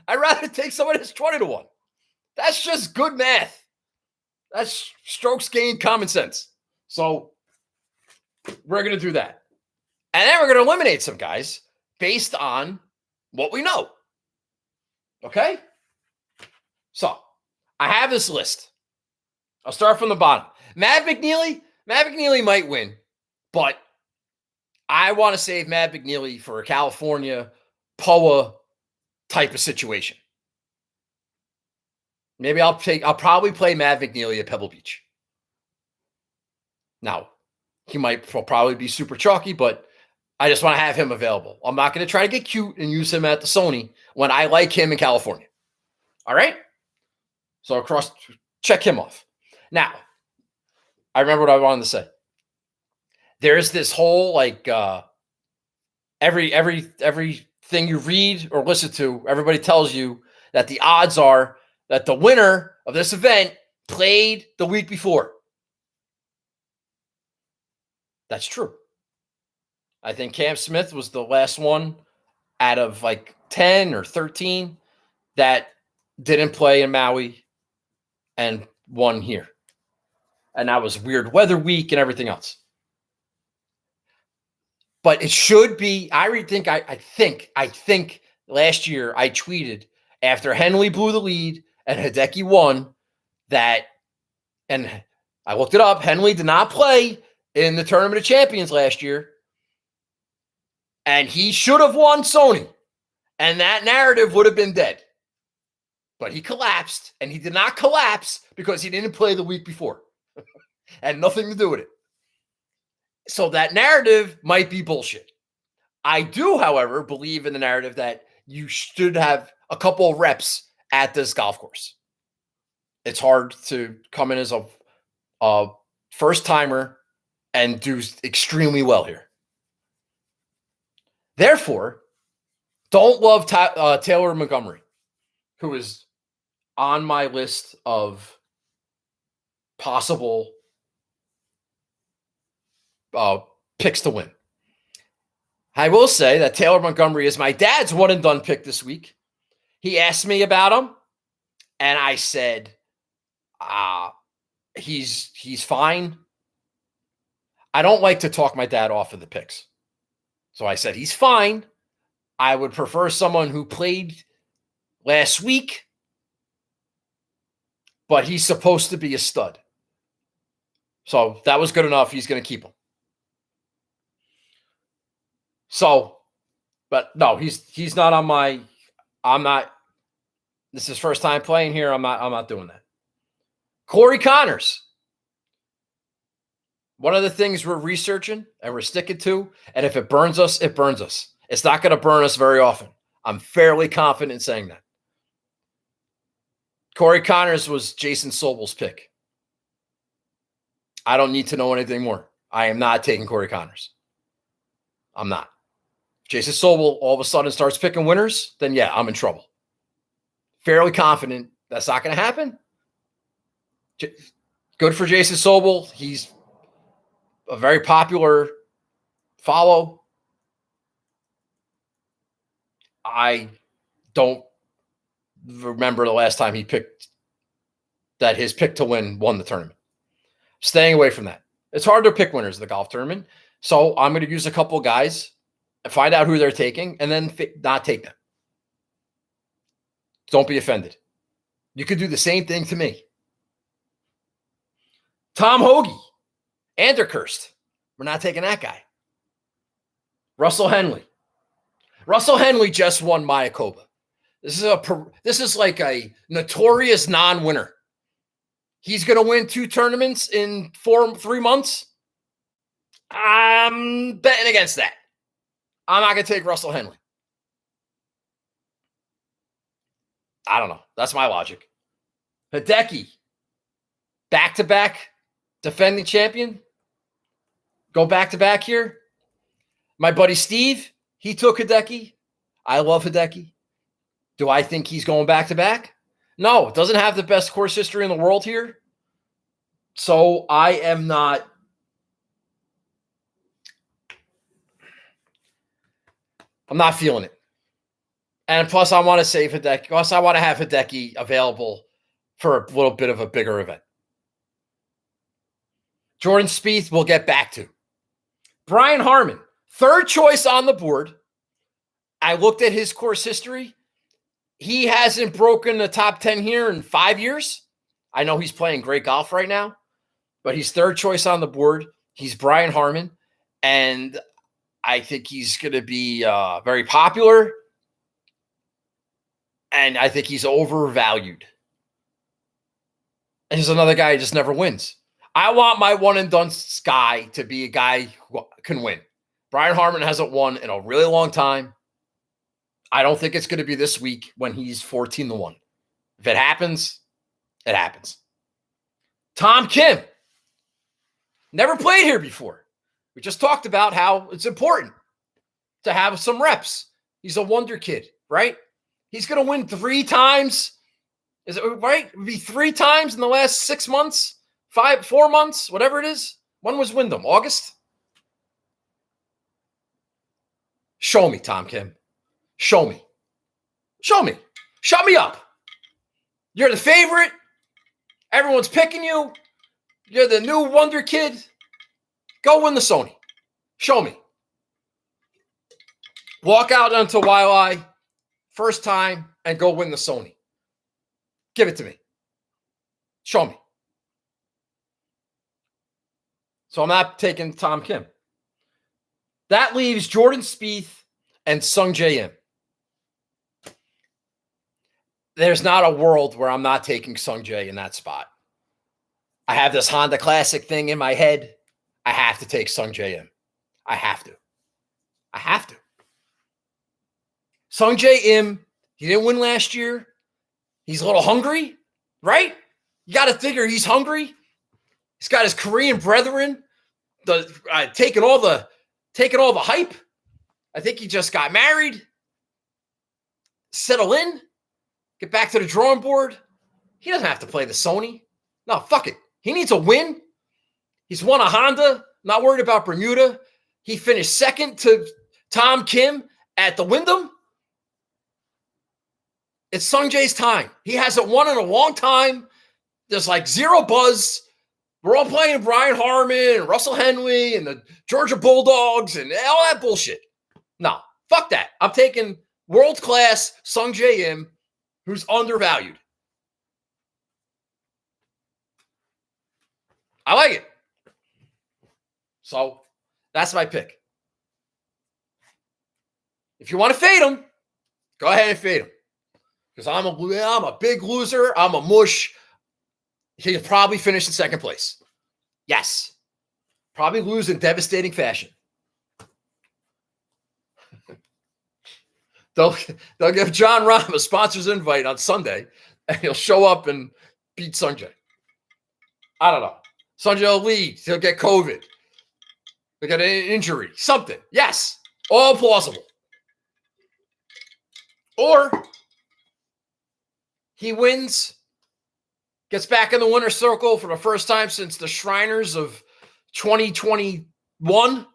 I'd rather take someone that's 20-1. That's just good math. That's strokes gained common sense. So we're going to do that. And then we're going to eliminate some guys based on what we know. Okay? So I have this list. I'll start from the bottom. Matt McNeely might win, but I want to save Matt McNeely for a California POA type of situation. Maybe I'll probably play Matt McNeely at Pebble Beach. Now, he might probably be super chalky, but I just want to have him available. I'm not going to try to get cute and use him at the Sony when I like him in California. All right? So check him off. Now, I remember what I wanted to say. There's this whole everything you read or listen to, everybody tells you that the odds are that the winner of this event played the week before. That's true. I think Cam Smith was the last one out of 10 or 13 that didn't play in Maui and won here. And that was weird weather week and everything else. But it should be, I think last year I tweeted after Henley blew the lead and Hideki won that, and I looked it up, Henley did not play in the Tournament of Champions last year. And he should have won Sony. And that narrative would have been dead. But he collapsed, and he did not collapse because he didn't play the week before. Had nothing to do with it. So that narrative might be bullshit. I do, however, believe in the narrative that you should have a couple of reps at this golf course. It's hard to come in as a first-timer and do extremely well here. Therefore, don't love Taylor Montgomery, who is on my list of possible picks to win. I will say that Taylor Montgomery is my dad's one-and-done pick this week. He asked me about him, and I said, he's fine. I don't like to talk my dad off of the picks. So I said, he's fine. I would prefer someone who played last week, but he's supposed to be a stud. So that was good enough. He's going to keep him. So, but no, he's not on my, I'm not, this is his first time playing here. I'm not doing that. Corey Connors. One of the things we're researching and we're sticking to, and if it burns us, it burns us. It's not going to burn us very often. I'm fairly confident in saying that. Corey Connors was Jason Sobel's pick. I don't need to know anything more. I am not taking Corey Connors. I'm not. If Jason Sobel all of a sudden starts picking winners, then yeah, I'm in trouble. Fairly confident That's not going to happen. Good for Jason Sobel. He's a very popular follow. I don't remember the last time he picked that his pick to win won the tournament. Staying away from that. It's hard to pick winners of the golf tournament. So I'm going to use a couple of guys and find out who they're taking and then not take them. Don't be offended. You could do the same thing to me. Tom Hoagie, Anderkurst. We're not taking that guy. Russell Henley. Russell Henley just won Mayakoba. This is like a notorious non-winner. He's going to win 2 tournaments in 3 months. I'm betting against that. I'm not going to take Russell Henley. I don't know. That's my logic. Hideki, back-to-back defending champion. Go back-to-back here. My buddy Steve, he took Hideki. I love Hideki. Do I think he's going back-to-back? No, doesn't have the best course history in the world here. So I am not. I'm not feeling it. And plus, I want to save Hideki. Plus, I want to have Hideki available for a little bit of a bigger event. Jordan Spieth we'll get back to. Brian Harman, third choice on the board. I looked at his course history. He hasn't broken the top 10 here in 5 years. I know he's playing great golf right now, but he's third choice on the board. He's Brian Harman, and I think he's going to be very popular, and I think he's overvalued. And he's another guy who just never wins. I want my one-and-done guy to be a guy who can win. Brian Harman hasn't won in a really long time. I don't think it's going to be this week when he's 14-1. If it happens, it happens. Tom Kim. Never played here before. We just talked about how it's important to have some reps. He's a wonder kid, right? He's going to win 3 times. Is it right? It would be 3 times in the last 6 months, 4 months, whatever it is. When was Wyndham? August? Show me, Tom Kim. Show me. Show me. Shut me up. You're the favorite. Everyone's picking you. You're the new wonder kid. Go win the Sony. Show me. Walk out onto YI first time and go win the Sony. Give it to me. Show me. So I'm not taking Tom Kim. That leaves Jordan Spieth and Sungjae Im. There's not a world where I'm not taking Sungjae in that spot. I have this Honda Classic thing in my head. I have to take Sungjae Im. I have to. I have to. Sungjae Im, he didn't win last year. He's a little hungry, right? You got to figure he's hungry. He's got his Korean brethren taking all the hype. I think he just got married. Settle in. Get back to the drawing board. He doesn't have to play the Sony. No, fuck it. He needs a win. He's won a Honda. Not worried about Bermuda. He finished second to Tom Kim at the Wyndham. It's Sungjae's time. He hasn't won in a long time. There's like zero buzz. We're all playing Brian Harman and Russell Henley and the Georgia Bulldogs and all that bullshit. No, fuck that. I'm taking world-class Sungjae Im, who's undervalued. I like it. So that's my pick. If you want to fade him, go ahead and fade him. Because I'm a big loser. I'm a mush. He'll probably finish in second place. Yes. Probably lose in devastating fashion. They'll give John Rahm a sponsor's invite on Sunday, and he'll show up and beat Sungjae. I don't know. Sungjae will lead. He'll get COVID. He'll get an injury. Something. Yes. All plausible. Or he wins Gets back in the winner's circle for the first time since the Shriners of 2021.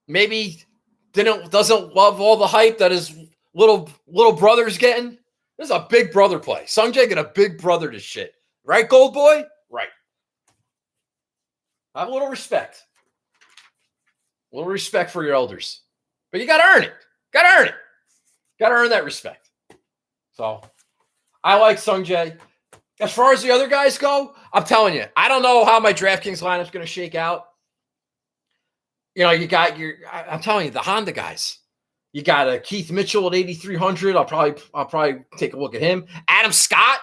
Maybe doesn't love all the hype that his little brother's getting. This is a big brother play. Sungjae get a big brother to shit. Right, Gold Boy? Right. Have a little respect. A little respect for your elders. But you got to earn it. Got to earn it. Got to earn that respect. So, I like Sungjae. As far as the other guys go, I'm telling you, I don't know how my DraftKings lineup's going to shake out. You know, I'm telling you, the Honda guys. You got a Keith Mitchell at 8,300. I'll probably take a look at him. Adam Scott,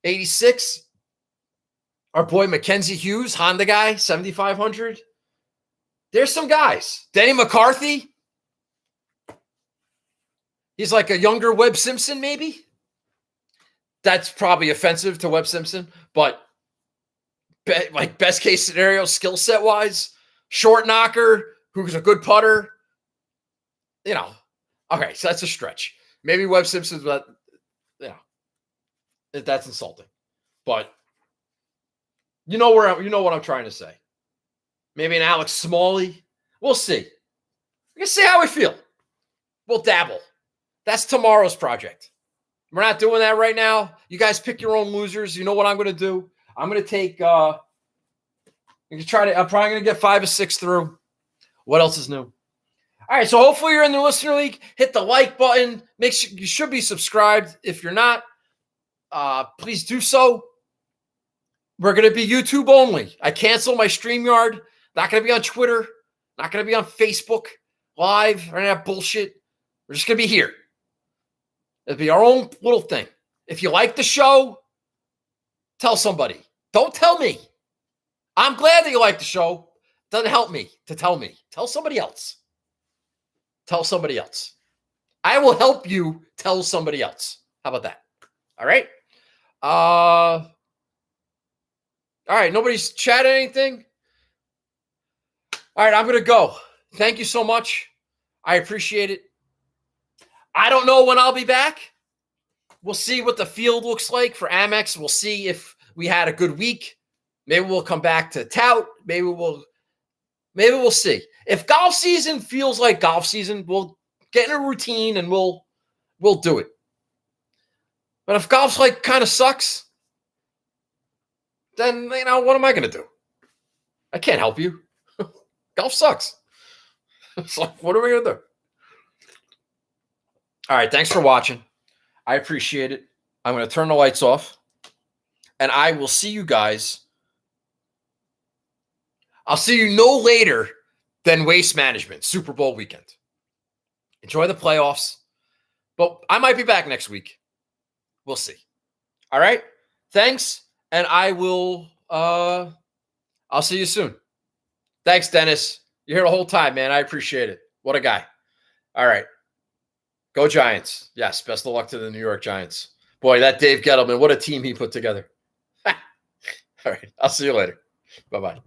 86. Our boy Mackenzie Hughes, Honda guy, 7,500. There's some guys. Denny McCarthy. He's like a younger Webb Simpson, maybe. That's probably offensive to Webb Simpson, but like best case scenario, skill set wise, short knocker, who's a good putter. You know, okay, so that's a stretch. Maybe Webb Simpson's, but that's insulting. But you know what I'm trying to say. Maybe an Alex Smalley. We'll see. We can see how we feel. We'll dabble. That's tomorrow's project. We're not doing that right now. You guys pick your own losers. You know what I'm going to do. I'm going to take. I'm probably going to get 5 or 6 through. What else is new? All right, so hopefully you're in the listener league. Hit the like button. Make sure you should be subscribed. If you're not, please do so. We're going to be YouTube only. I canceled my StreamYard. Not going to be on Twitter. Not going to be on Facebook Live or any of that bullshit. We're just going to be here. It'll be our own little thing. If you like the show, tell somebody. Don't tell me. I'm glad that you like the show. Doesn't help me to tell me. Tell somebody else. Tell somebody else. I will help you tell somebody else. How about that? All right. All right. Nobody's chatting anything. All right. I'm going to go. Thank you so much. I appreciate it. I don't know when I'll be back. We'll see what the field looks like for Amex. We'll see if we had a good week. Maybe we'll come back to tout. Maybe we'll see. If golf season feels like golf season, we'll get in a routine and we'll do it. But if golf's like kind of sucks, then what am I going to do? I can't help you. Golf sucks. It's like, what are we going to do? All right, thanks for watching. I appreciate it. I'm going to turn the lights off, and I will see you guys. I'll see you no later than Waste Management, Super Bowl weekend. Enjoy the playoffs, but I might be back next week. We'll see. All right, thanks, and I will. I'll see you soon. Thanks, Dennis. You're here the whole time, man. I appreciate it. What a guy. All right. Go Giants. Yes, best of luck to the New York Giants. Boy, that Dave Gettleman, what a team he put together. All right, I'll see you later. Bye-bye.